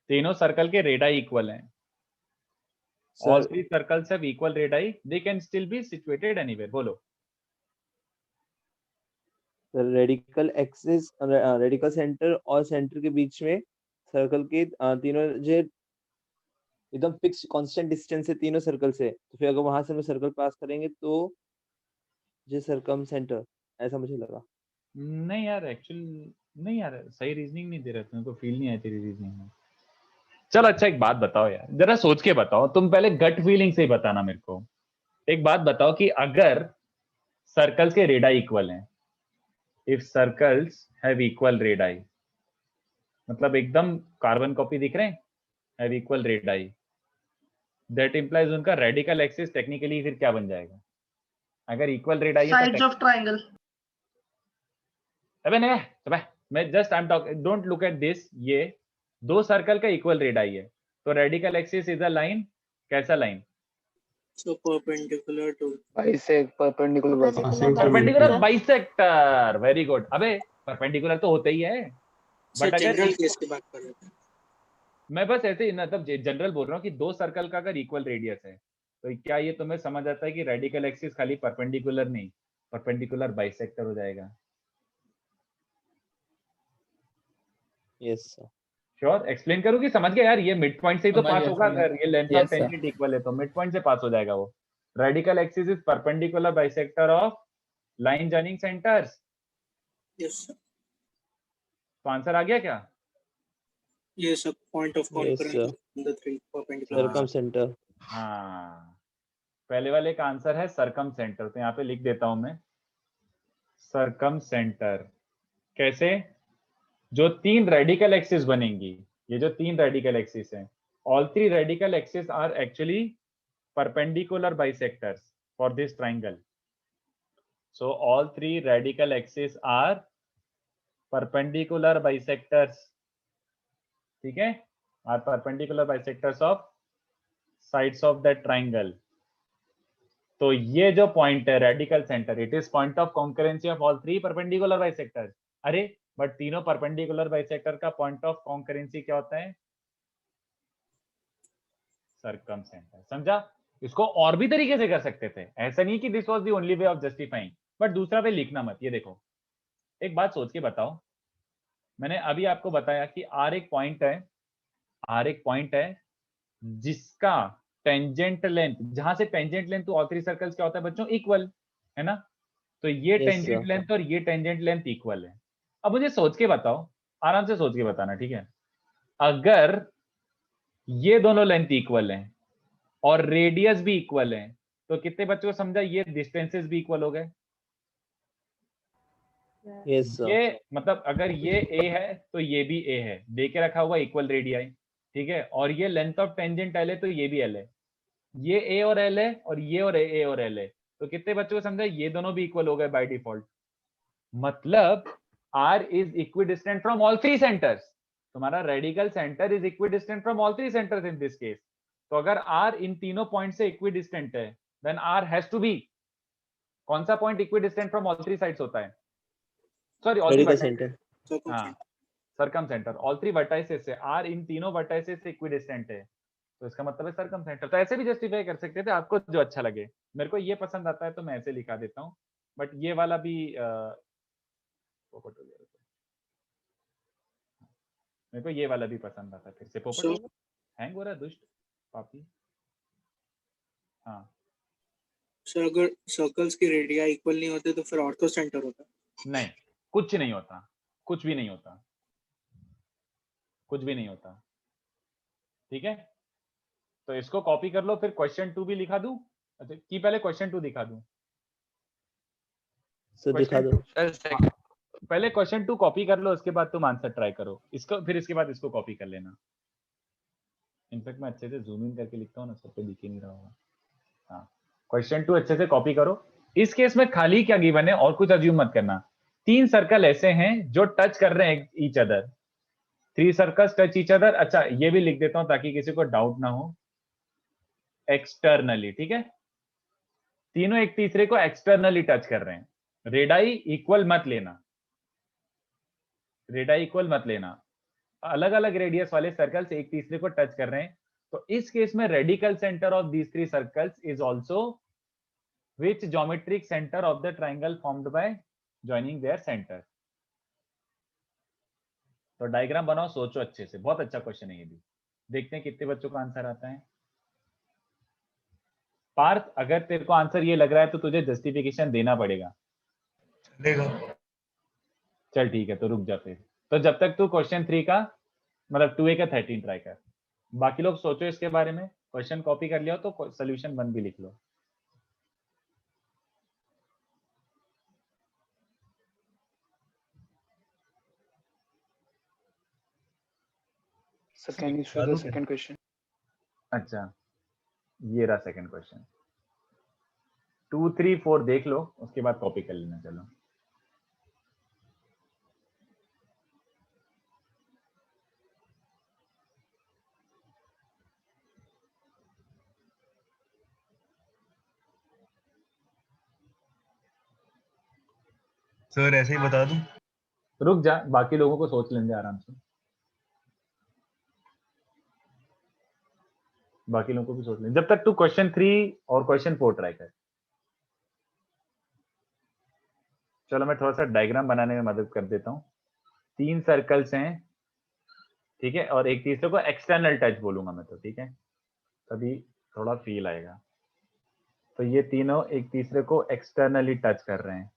तीनों सर्कल के रेडाई इक्वल हैं। ऑल 3 circles have equal radii, they can still be situated anywhere. बोलो। रेडिकल एक्सिस, रेडिकल सेंटर और सेंटर के बीच में सर्कल के तीनों जो एकदम फिक्स कांस्टेंट डिस्टेंस है तीनों सर्कल से, तो फिर अगर वहां से हम सर्कल पास करेंगे तो जो सर्कम सेंटर, ऐसा मुझे लगा। नहीं यार, एक्चुअली नहीं यार, सही रीजनिंग नहीं दे रहा, तुमको तो फील नहीं आई तेरी रीजनिंग में। चल अच्छा एक बात बताओ यार, जरा सोच के बताओ, तुम पहले गट फीलिंग से ही बताना मेरे को। एक बात बताओ कि अगर सर्कल्स के रेडाई इक्वल हैं, if circles have equal radii, मतलब एकदम कार्बन कॉपी दिख रहे हैं, have equal radii, that implies उनका रेडिकल एक्सिस टेक्निकली फिर क्या बन जाएगा। अगर इक्वल रेडाई है साइड्स ऑफ ट्रायंगल। अबे नहीं, अबे मैं just I am talking, don't look at this. ये 2 सर्कल का इक्वल रेडाई है, तो radical axis is a line. कैसा line? So perpendicular to bisect, perpendicular perpendicular bisector, very good. अबे परपेंडिकुलर तो होता ही है, सर बट अगर जनरल केस की बात कर रहे थे। मैं बस ऐसे ही मतलब जनरल बोल रहा हूँ कि 2 सर्कल का अगर इक्वल रेडियस है तो क्या ये तुम्हें समझ आता है कि रेडिकल एक्सिस खाली परपेंडिकुलर नहीं, परपेंडिकुलर बाइसेक्टर हो जाएगा। Yes sir. श्योर, एक्सप्लेन करूँ कि समझ गया यार। ये मिड पॉइंट से ही तो समझ पास गया, होगा, समझ गया। अगर ये लेंथ ऑफ टेंजेंट इक्वल है तो मिड पॉइंट से पास हो जाएगा वो। Radical axis is perpendicular bisector of line joining centres. Yes sir, तो आंसर आ गया क्या? ये सब point of Yes, concurrence sir. Of the three perpendicular. Circum centre. हाँ, पहले वाले का आंसर है सरकम सेंटर, तो यहाँ पे लिख देता हूं मैं सरकम सेंटर। कैसे? जो 3 रेडिकल एक्सिस बनेंगी, ये जो 3 रेडिकल एक्सिस हैं, ऑल 3 radical axis are actually perpendicular bisectors for this triangle. So all three radical axes are perpendicular bisectors. ठीक है, are perpendicular bisectors of sides of that triangle. तो ये जो पॉइंट है radical centre, it is point of concurrency of all three perpendicular bisectors. अरे but तीनों perpendicular bisector का point of concurrency क्या होता है? Circum centre. समझा? इसको और भी तरीके से कर सकते थे, ऐसा नहीं कि this was the only way of justifying, but दूसरा वे लिखना मत. ये देखो, एक बात सोच के बताओ, मैंने अभी आपको बताया कि आर एक पॉइंट है, आर एक पॉइंट है जिसका टेंजेंट लेंथ, जहां से tangent length to all three circles क्या होता है बच्चों? इक्वल, है ना? तो ये Yes, टेंजेंट sir. लेंथ और ये टेंजेंट लेंथ इक्वल है. अब मुझे सोच के बताओ, आराम से सोच के बताना, ठीक है? अगर ये दोनों लेंथ इक्वल हैं और रेडियस भी इक्वल है, तो कितने बच्चों को समझा ये डिस्टेंसेस भी इक्वल हो गए? Yes, sir. ये मतलब अगर ये a है तो ये भी a है, दे के रखा हुआ इक्वल रेडियाई, ठीक है? और ये लेंथ ऑफ टेंजेंट l है तो ये भी l है, ये a और l है और ये और a और l है, तो कितने बच्चों को समझा ये दोनों भी इक्वल हो गए बाय डिफॉल्ट. मतलब r is equidistant from all three centres. तुम्हारा radical centre is equidistant from all three centres in this case. तो अगर r इन तीनों पॉइंट से इक्विडिस्टेंट है, then r has to be, कौन सा point equidistant from all three sides होता है? Sorry, all three Radical vertices. center. हाँ, circumcentre. All three vertices से r इन तीनों वर्टाइसेस से इक्विडिस्टेंट है, तो इसका मतलब है सर्कम सेंटर. तो ऐसे भी जस्टिफाई कर सकते थे, आपको जो अच्छा लगे. मेरे को ये पसंद आता है तो मैं ऐसे लिखा देता हूँ, बट ये वाला भी पोपट हो गया. मेरे को ये वाला भी पसंद आता है. फिर से पोपट हो So- गया, हैंग हो रहा है दुष्ट पापी. हाँ, सर अगर सर्कल्स की रेडिया इक्वल नहीं होते तो फिर ऑर्थो सेंटर होता है. नहीं, कुछ नहीं होता, कुछ भी नहीं होता, कुछ भी नहीं होता. ठीक है, तो इसको कॉपी कर लो. फिर क्वेश्चन 2 भी लिखा दूं? अच्छा, कि पहले क्वेश्चन 2 दिखा दूं? सर दिखा Question दो. सर पहले क्वेश्चन 2 कॉपी कर लो, उसके बाद तुम आंसर ट्राई करो इसको, फिर इसके बाद इसको कॉपी कर लेना. इनफैक्ट मैं अच्छे से जूम इन करके लिखता हूँ ना, सब पे दिख ही नहीं रहा होगा. हाँ, क्वेश्चन 2 अच्छे से कॉपी करो. इस केस में खाली क्या गिवन है और कुछ अज्यूम मत करना. 3 सर्कल ऐसे हैं जो टच कर रहे हैं each other. 3 circles touch each other. अच्छा, ये भी लिख देता हूं ताकि किसी को डाउट ना हो. एक्सटर्नली, ठीक है, तीनों एक तीसरे को एक्सटर्नली टच कर रहे हैं. रेडाई इक्वल मत लेना, रेडाई इक्वल मत लेना. अलग अलग रेडियस वाले सर्कल्स एक तीसरे को टच कर रहे हैं. तो इस केस में radical centre of these 3 circles is also which geometric center of the triangle formed by joining their center. तो डायग्राम बनाओ, सोचो अच्छे से. बहुत अच्छा क्वेश्चन है ये भी. देखते हैं कितने बच्चों का आंसर आता है. पार्थ, अगर तेरे को आंसर ये लग रहा है तो तुझे जस्टिफिकेशन देना पड़ेगा. चलेगा. चल ठीक है, तो रुक जा फिर. तो जब तक तू क्वेश्चन 3 का मतलब 2a का 13 ट्राई कर. बाकी लोग सोचो इसके बारे में. क्वेश्चन कॉपी कर लिया हो तो सोल्यूशन 1 भी लिख लो. Sir, can you show the second question? अच्छा, ये रहा सेकंड क्वेश्चन. 2, 3, 4 देख लो, उसके बाद कॉपी कर लेना. चलो, सर ऐसे ही बता दूं. रुक जा, बाकी लोगों को सोच लेंगे आराम से. बाकी लोगों को भी सोच लें जब तक तू क्वेश्चन 3 और क्वेश्चन 4 ट्राई कर. चलो मैं थोड़ा सा डायग्राम बनाने में मदद कर देता हूँ. 3 सर्कल्स हैं, ठीक है, और एक तीसरे को एक्सटर्नल टच बोलूंगा मैं तो, ठीक है, तभी थोड़ा फील आएगा. तो ये तीनों एक तीसरे को एक्सटर्नली टच कर रहे हैं.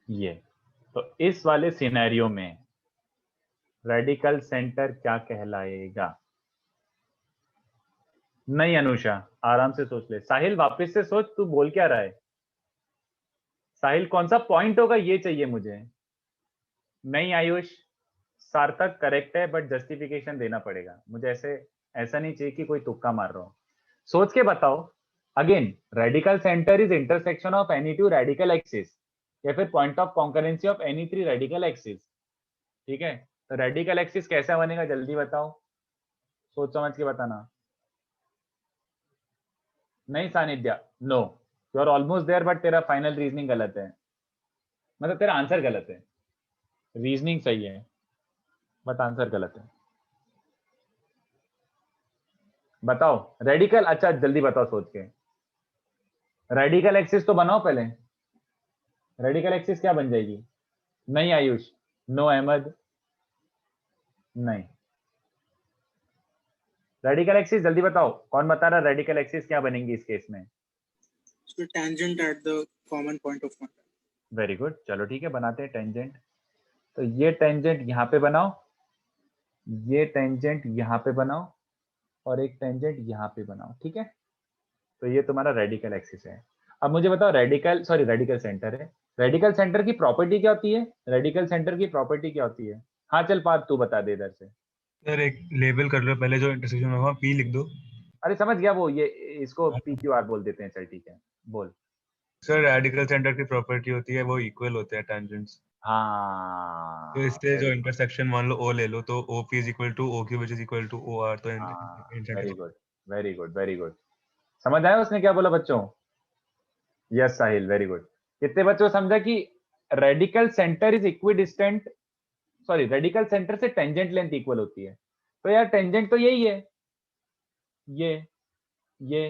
ये तो इस वाले सिनेरियो में रेडिकल सेंटर क्या कहलाएगा? नहीं अनुषा, आराम से सोच ले. साहिल वापस से सोच, तू बोल क्या रहा है? साहिल कौन सा पॉइंट होगा ये चाहिए मुझे। नहीं आयुष, सार्थक करेक्ट है बट जस्टिफिकेशन देना पड़ेगा मुझे। ऐसा नहीं चाहिए कि कोई तुक्का मार रहा हो। सोच के बताओ। Again radical centre is intersection of any two radical axis या फिर point of concurrency of any three radical axis. ठीक है, तो रेडिकल एक्सिस कैसा बनेगा जल्दी बताओ, सोच समझ के बताना। नहीं Sanidhya, no, you are almost there but तेरा फाइनल रीजनिंग गलत है, मतलब तेरा आंसर गलत है। रीजनिंग सही है बट आंसर गलत है। बताओ रेडिकल, अच्छा जल्दी बताओ सोच के। रेडिकल एक्सिस तो बनाओ पहले। रेडिकल एक्सिस क्या बन जाएगी? नहीं आयुष, नो अहमद, नहीं। रेडिकल एक्सिस जल्दी बताओ, कौन बता रहा रेडिकल एक्सिस क्या बनेंगी इस केस में? So tangent at the common point of contact. Very good, चलो ठीक है बनाते हैं टेंजेंट। तो ये टेंजेंट यहाँ पे बनाओ, ये टेंजेंट यहाँ पे बनाओ और एक टेंजेंट यहाँ पे बनाओ। ठीक है, तो ये तुम्हारा रेडिकल एक्सिस है। अब मुझे बताओ रेडिकल सेंटर है। रेडिकल सेंटर की प्रॉपर्टी क्या होती है? रेडिकल सेंटर की प्रॉपर्टी क्या होती है? हाँ चल पार्थ तू बता दे इधर से। सर एक लेबल कर लो पहले, जो इंटरसेक्शन होगा पी लिख दो। अरे समझ गया वो, ये इसको PQR बोल देते हैं। चल ठीक है, बोल। सर रेडिकल सेंटर की प्रॉपर्टी होती है वो इक्वल होते हैं टेंजेंट्स। हाँ तो इससे जो very good, इंटरसेक्शन मान लो ओ ले लो, तो OP is equal to OQ which is equal to OR। तो हाँ इन very good very good very good. समझ आया उसने क्या बोला बच्चों? Yes Sahil, very good. कितने बच्चों समझा कि radical centre is equidistant, sorry radical centre से टेंजेंट लेंथ इक्वल होती है। तो यार टेंजेंट तो यही है, ये ये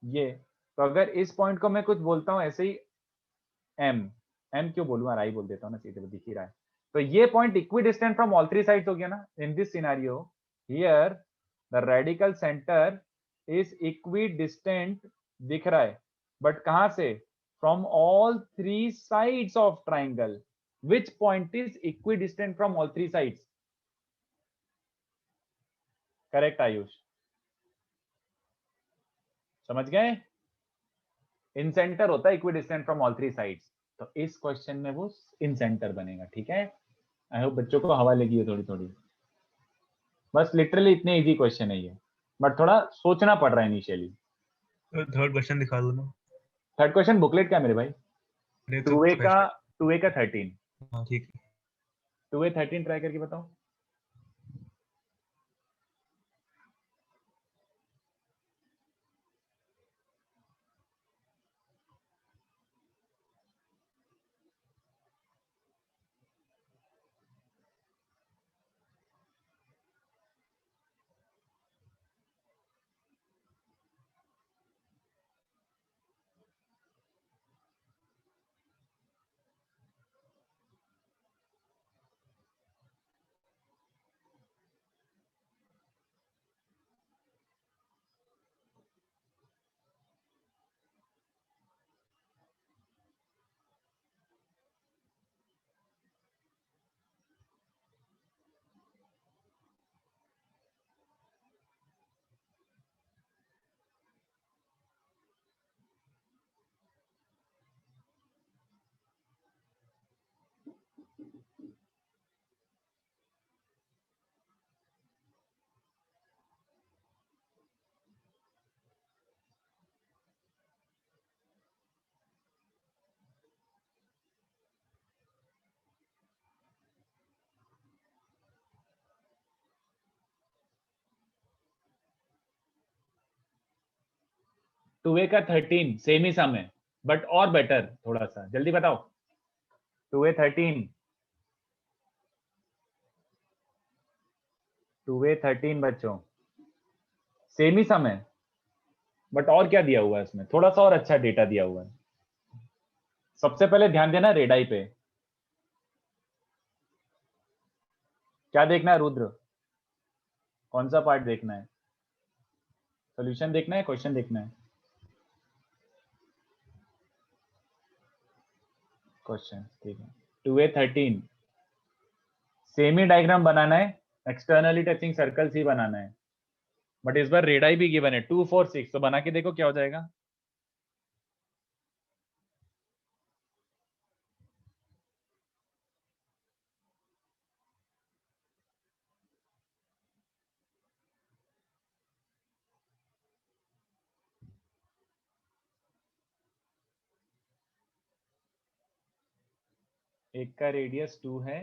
ये। तो अगर इस पॉइंट को मैं कुछ बोलता हूं ऐसे ही, एम क्यों बोलूं, आई बोल देता हूं ना, सीधे दिख ही रहा है। तो ये point equidistant from all three sides हो गया ना। In this scenario here the radical centre is equidistant, दिख रहा है, बट कहां से? From all three sides of triangle. Which point is equidistant from all three sides? Correct Ayush, समझ गए? इन सेंटर होता है equidistant from all three sides. तो इस क्वेश्चन में वो इन सेंटर बनेगा। ठीक है, आई होप बच्चों को हवा लगी है थोड़ी थोड़ी। बस लिटरली इतने इजी क्वेश्चन है ये, बट थोड़ा सोचना पड़ रहा है इनिशियली। थर्ड क्वेश्चन दिखा दो ना। थर्ड क्वेश्चन बुकलेट क्या है मेरे भाई? नहीं तो 2A का 13। हाँ ठीक है। 2A 13 ट्राई करके बताओ। टू ए का 13 सेम ही सम है बट और बेटर थोड़ा सा, जल्दी बताओ। 2A 13, 2A 13 बच्चों, सेम ही सम है बट और क्या दिया हुआ है इसमें, थोड़ा सा और अच्छा डेटा दिया हुआ है। सबसे पहले ध्यान देना रेडाई पे। क्या देखना है रुद्र? कौन सा पार्ट देखना है? सॉल्यूशन देखना है, क्वेश्चन देखना है? क्वेश्चन, ठीक है। 2A 13 सेम ही डायग्राम बनाना है, एक्सटर्नली टचिंग सर्कल्स ही बनाना है, बट इस बार रेडाई भी गिवन है 2 4 6। तो बना के देखो क्या हो जाएगा। एक का रेडियस 2 है,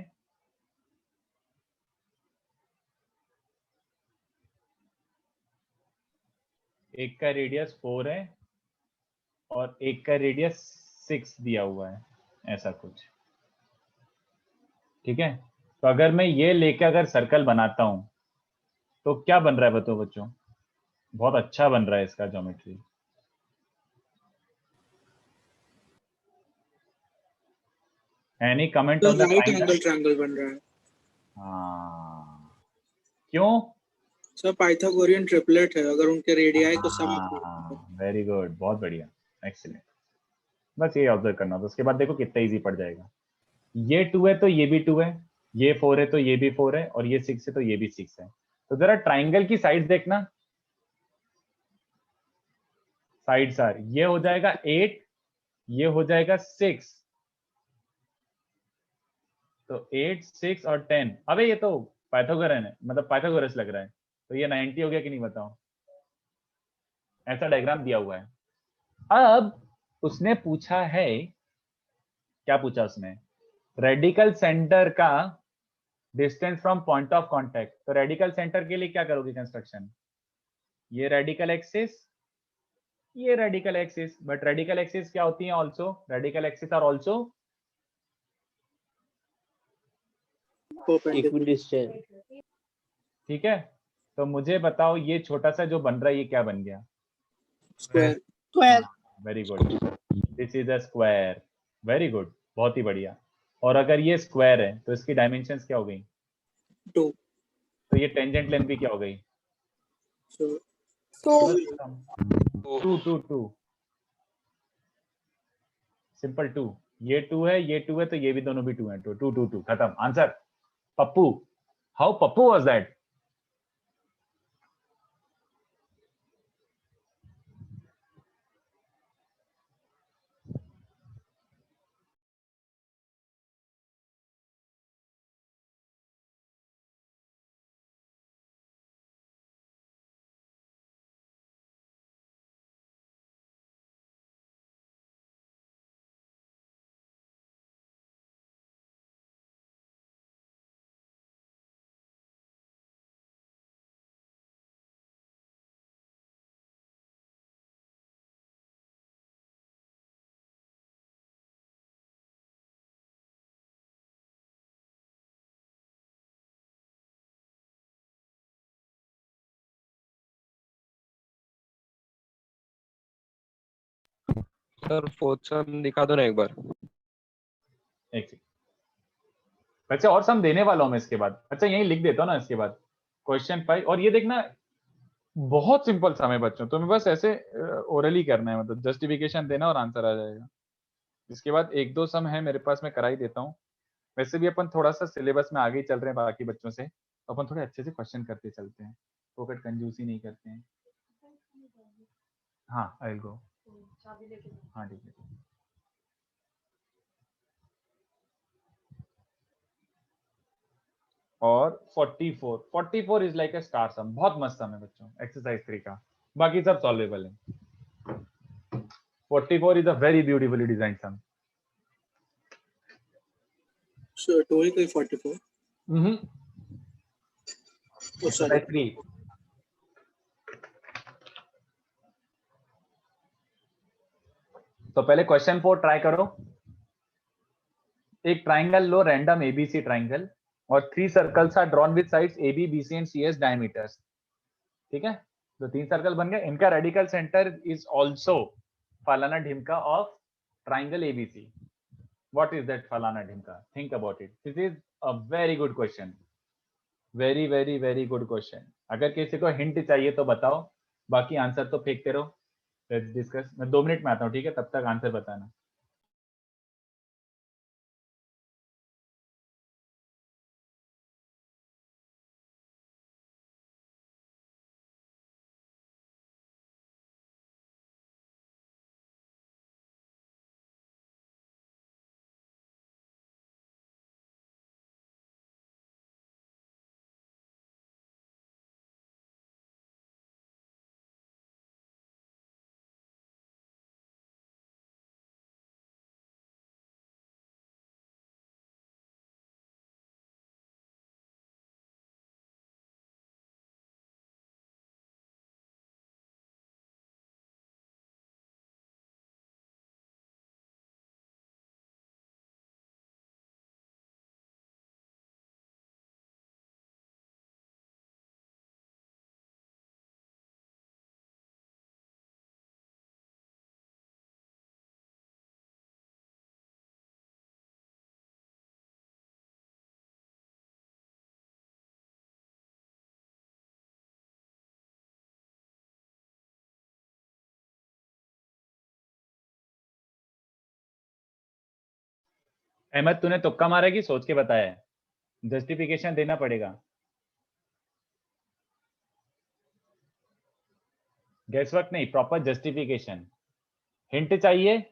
एक का रेडियस 4 है और एक का रेडियस 6 दिया हुआ है, ऐसा कुछ। ठीक है, तो अगर मैं ये लेके अगर सर्कल बनाता हूं तो क्या बन रहा है बताओ बच्चों? बहुत अच्छा बन रहा है इसका ज्योमेट्री। एनी कमेंट तो on the right triangle? Angle triangle बन रहा है हाँ, क्यों? सर। पाइथागोरियन ट्रिपलेट है, अगर उनके रेडियाई को सम हाँ, वेरी गुड, बहुत बढ़िया, एक्सीलेंट। बस ये ऑब्जर्व करना था, उसके बाद देखो कितना इजी पड़ जाएगा। ये 2 है तो ये भी 2 है, ये 4 है तो ये भी 4 है, और ये 6 है तो ये भी 6 है। तो जरा ट्राइंगल की साइड्स देखना, साइड्स आर, ये हो जाएगा 8, ये हो जाएगा 6, तो 8, 6 और 10। अबे ये तो पाइथागोरन है, मतलब पाइथागोरस लग रहा है, तो ये 90 हो गया कि नहीं बताओ? ऐसा डायग्राम दिया हुआ है। अब उसने पूछा है, क्या पूछा उसने? रेडिकल सेंटर का distance from point of contact. तो रेडिकल सेंटर के लिए क्या करोगे कंस्ट्रक्शन? ये रेडिकल एक्सिस, ये radical axis, but radical axis क्या होती है also? Radical axis are also equidistant. ठीक है। तो मुझे बताओ ये छोटा सा जो बन रहा है ये क्या बन गया? Square. Very good, this is a square. Very good, बहुत ही बढ़िया। और अगर ये स्क्वायर है तो इसकी डायमेंशंस क्या हो गई? 2। तो ये टेंजेंट लेंथ भी क्या हो गई? सो बस खत्म। 2 2 2, सिंपल 2। ये 2 है, ये 2 है, तो ये भी दोनों भी 2 है। 2 2 2 2, खत्म, answer. Pappu, how Pappu was that? Sir fourth सम दिखा दो ना एक बार। एक सेकंड, वैसे और सम देने वाला हूं मैं इसके बाद। अच्छा यही लिख देता हूं ना इसके बाद, क्वेश्चन 5। और ये देखना बहुत सिंपल सम है बच्चों, तुम्हें बस ऐसे ओरली करना है, मतलब जस्टिफिकेशन देना और आंसर आ जाएगा। इसके बाद एक दो सम है मेरे पास, मैं करा ही देता हूँ। वैसे भी अपन थोड़ा सा सिलेबस में आगे ही चल रहे हैं बाकी बच्चों से, तो अपन थोड़े अच्छे से क्वेश्चन करते चलते हैं, फोकट कंजूसी नहीं करते हैं। हाँ, आई विल गो। हाँ ठीक है। और 44 इज लाइक अ स्टार सम, बहुत मस्त सम है बच्चों, एक्सरसाइज 3 का। बाकी सब सॉल्वेबल है। 44 is a very beautifully design sum. 2 ही कोई 44। Oh sorry. एक्सरसाइज 3। तो पहले क्वेश्चन 4 ट्राई करो। एक ट्राइंगल लो, रैंडम एबीसी ट्राइंगल, और 3 circles are drawn with sides AB, BC and CS diameters. ठीक है, तो 3 सर्कल बन गए। इनका रेडिकल सेंटर इज आल्सो फलाना ढिमका of triangle ABC। What is that फलाना ढिमका? Think about it. This is a very good question, very very very good question. अगर किसी को हिंट चाहिए तो बताओ, बाकी आंसर तो फेंकते रहो। Let's discuss. मैं 2 मिनट में आता हूँ, ठीक है? तब तक आंसर बताना। अहमद तूने तुक्का मारा कि सोच के बताया है? जस्टिफिकेशन देना पड़ेगा। गेस वर्क नहीं, प्रॉपर जस्टिफिकेशन। हिंट चाहिए?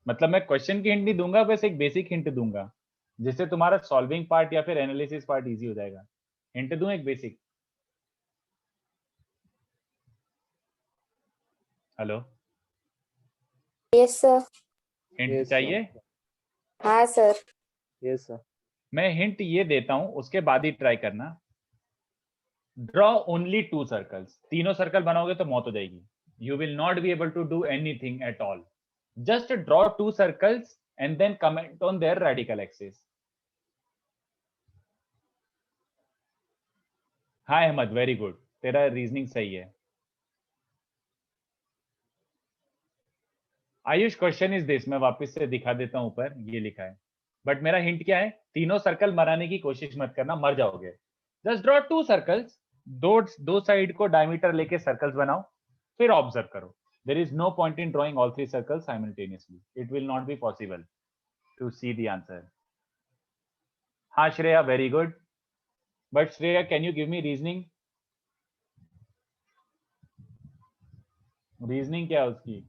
मतलब मैं क्वेश्चन की हिंट नहीं दूंगा, बस एक बेसिक हिंट दूंगा जिससे तुम्हारा सॉल्विंग पार्ट या फिर एनालिसिस पार्ट इजी हो जाएगा। हिंट दूं एक basic? Hello, yes sir. Hint Yes, sir. चाहिए? हाँ सर। Yes sir. मैं हिंट ये देता हूं, उसके बाद ही ट्राई करना। Draw only 2 circles. तीनों सर्कल बनाओगे तो मौत हो जाएगी। You will not be able to do anything at all. Just draw 2 circles and then comment on their radical axis. हाँ अहमद, वेरी गुड, तेरा रीजनिंग सही है। आयुष, क्वेश्चन इज दिस, मैं वापस से दिखा देता हूं, ऊपर ये लिखा है। बट मेरा हिंट क्या है? तीनों सर्कल बनाने की कोशिश मत करना, मर जाओगे। जस्ट ड्रॉ 2 सर्कल्स, दो साइड को डायमीटर लेके सर्कल्स बनाओ, फिर ऑब्जर्व करो। There is no point in drawing all 3 circles simultaneously. It will not be possible to see the answer. हाँ Shreya, very good. But Shreya, can you give me reasoning? Reasoning क्या है उसकी?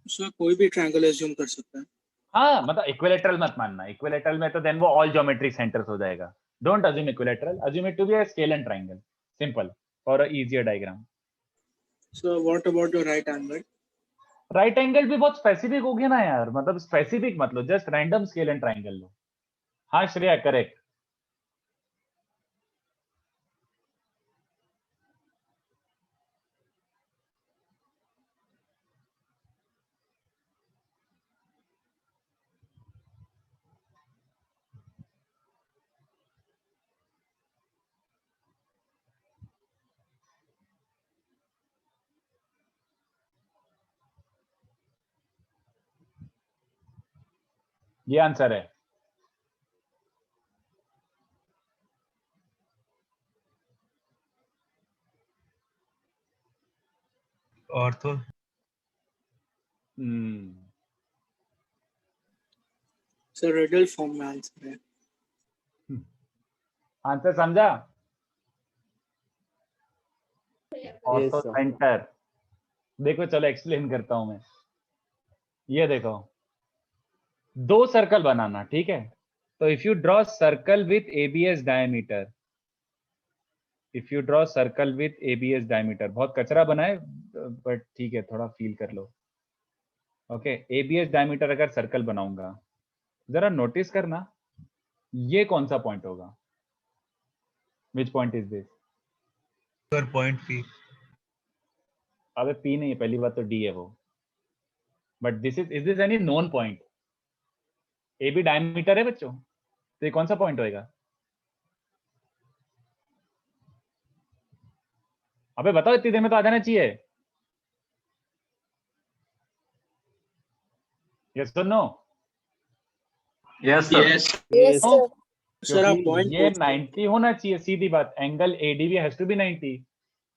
Sir कोई भी ट्रायंगल एज्यूम कर सकता है। हाँ, मतलब इक्विलेटरल मत मानना। इक्विलेटरल में तो देन वो ऑल ज्योमेट्रिक सेंटर्स हो जाएगा। Don't assume equilateral, assume it to be a scale and triangle, simple for a easier diagram. Sir what about your right angle? Right angle भी बहुत स्पेसिफिक हो गया ना यार, मतलब स्पेसिफिक मत लो, just random scale and triangle लो। हाँ श्रेया, करेक्ट। ये आंसर है। ऑर्थो। सर रेडियल फॉर्म में आंसर है। आंसर समझा? Ortho sir. सेंटर। देखो चलो एक्सप्लेन करता हूं मैं। ये देखो, 2 सर्कल बनाना, ठीक है? तो if you draw circle with ABS diameter, if you draw circle with ABS diameter, बहुत कचरा बना है बट ठीक है, थोड़ा फील कर लो। ओके, एबीएस डायमीटर अगर सर्कल बनाऊंगा, जरा नोटिस करना, ये कौन सा पॉइंट होगा? Which point is this? Sir point P. अबे पी नहीं है, पहली बात तो डी है वो। But this is this any known point? A B diameter है बच्चों, तो ये कौन सा पॉइंट होएगा? अबे बताओ, इतनी देर में तो आ जाना चाहिए। यस और no? Yes sir. Yes Yes. Sir. Sir आप क्योंकि पॉइंट ये 90 होना चाहिए, सीधी बात। Angle ADB has to be 90,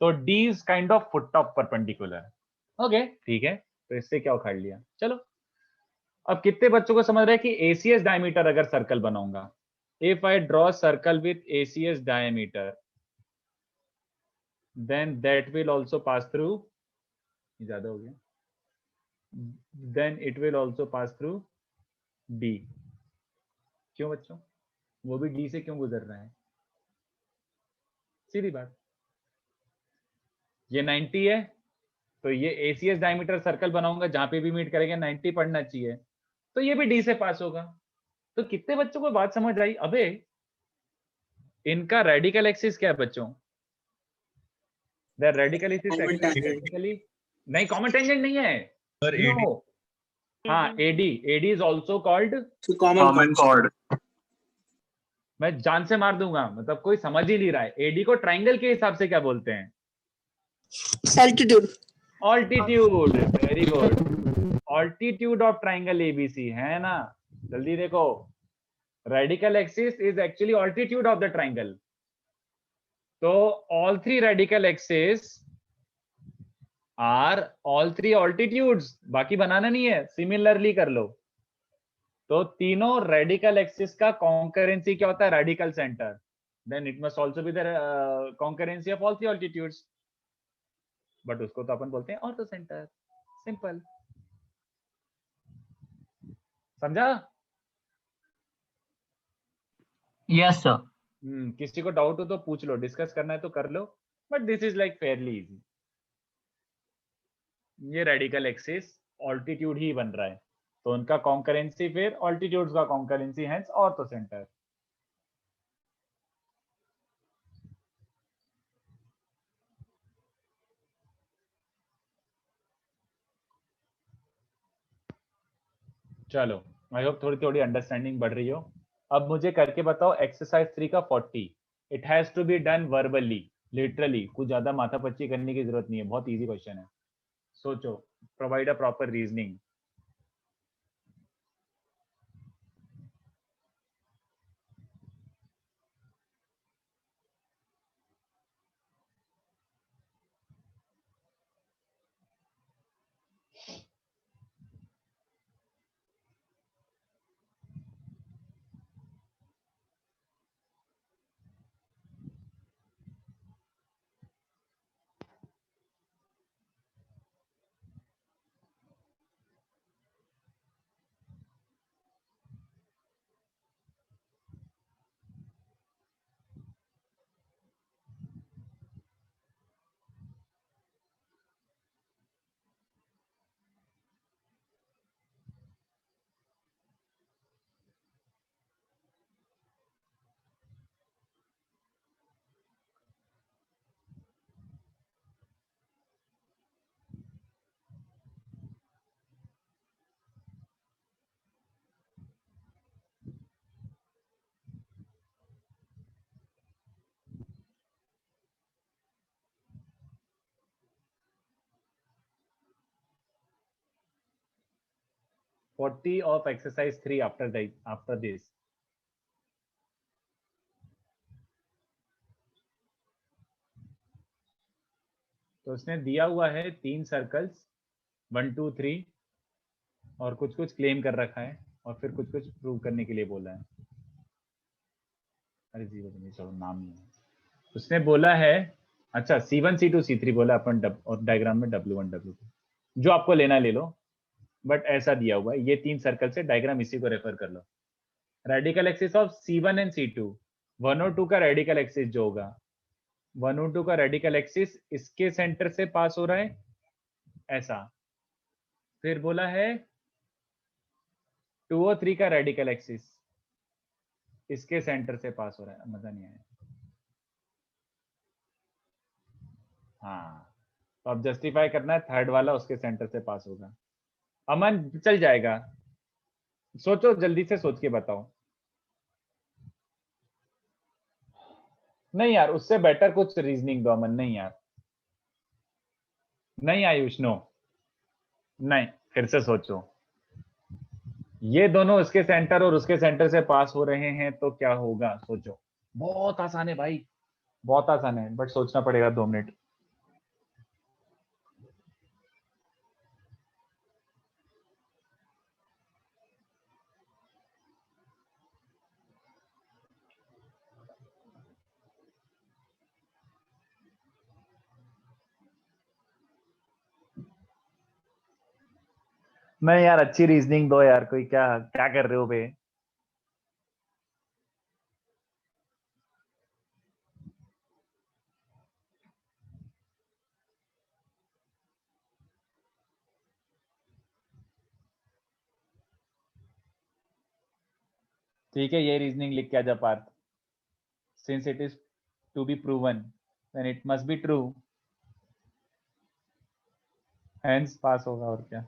तो D is kind of foot of perpendicular. Okay ठीक है, तो इससे क्या उखाड़ लिया। चलो, अब कितने बच्चों को समझ रहा है कि एसीएस डायमीटर अगर सर्कल बनाऊंगा, if I draw circle with ACS diameter, then that will also pass through, ज्यादा हो गया, then it will also pass through D। क्यों बच्चों, वो भी D से क्यों गुजर रहा है? सीधी बात, ये 90 है, तो ये एसीएस डायमीटर सर्कल बनाऊंगा, जहां पे भी मीट करेगा 90 पड़ना चाहिए, तो ये भी D से पास होगा। तो कितने बच्चों को बात समझ आई? अबे इनका रेडिकल एक्सिस क्या है बच्चों? Radical axis Common tangent. Technically नहीं, कॉमन टेंजेंट नहीं है। Sir You AD. know, हाँ AD is also called, common chord. मैं जान से मार दूंगा, मतलब कोई समझ ही नहीं रहा है। एडी को ट्राइंगल के हिसाब से क्या बोलते हैं? Altitude. Altitude, very good. Altitude of triangle ABC है ना, जल्दी देखो, radical axis is actually altitude of the triangle. तो all three radical axis are all three altitudes, बाकी बनाना नहीं है, सिमिलरली कर लो। तो तीनों रेडिकल एक्सिस का कॉन्करेंसी क्या होता है, radical centre, then it must also be the concurrency of all three altitudes, but उसको तो अपन बोलते हैं ऑर्थो सेंटर, सिंपल, समझा? Yes sir. किसी को डाउट हो तो पूछ लो, डिस्कस करना है तो कर लो, but this is like fairly easy. ये रेडिकल एक्सिस ऑल्टीट्यूड ही बन रहा है, तो उनका कॉन्करेंसी फिर ऑल्टीट्यूड्स का कॉन्करेंसी, हेंस ऑर्थो सेंटर। चलो, आई होप थोड़ी थोड़ी अंडरस्टैंडिंग बढ़ रही हो। अब मुझे करके बताओ एक्सरसाइज 3 का 40, it has to be done verbally, literally, कुछ ज्यादा माथापच्ची करने की जरूरत नहीं है, बहुत इजी क्वेश्चन है। सोचो, provide a proper reasoning. Forty of exercise 3 after this. तो उसने दिया हुआ है 3 सर्कल्स, 1 2 3, और कुछ कुछ क्लेम कर रखा है, और फिर कुछ कुछ प्रूव करने के लिए बोला है। अरे जीरो नहीं, चलो नाम नहीं है। उसने बोला है, अच्छा C1 C2 C3 बोला अपन, और डायग्राम में W1 W2, जो आपको लेना ले लो, बट ऐसा दिया हुआ है, ये 3 सर्कल से डायग्राम इसी को रेफर कर लो। Radical axis of C1 and C2, 1 और 2 का रेडिकल एक्सिस जो होगा, 1 और 2 का रेडिकल एक्सिस इसके सेंटर से पास हो रहा है ऐसा। फिर बोला है 2 और 3 का रेडिकल एक्सिस इसके सेंटर से पास हो रहा है, मजा नहीं आया। हाँ, तो अब जस्टिफाई करना है, थर्ड वाला उसके सेंटर से पास होगा। अमन चल जाएगा, सोचो जल्दी से, सोच के बताओ। नहीं यार, उससे बेटर कुछ रीजनिंग दो अमन। नहीं यार, नहीं आयुष, नो, नहीं, फिर से सोचो। ये दोनों उसके सेंटर और उसके सेंटर से पास हो रहे हैं तो क्या होगा, सोचो। बहुत आसान है भाई, बहुत आसान है, बट सोचना पड़ेगा 2 मिनट। नहीं यार, अच्छी रीजनिंग दो यार, कोई क्या क्या कर रहे हो बे। ठीक है, ये रीजनिंग लिख के आजा Parth. Since it is to be proven then it must be true, hence pass होगा, और क्या।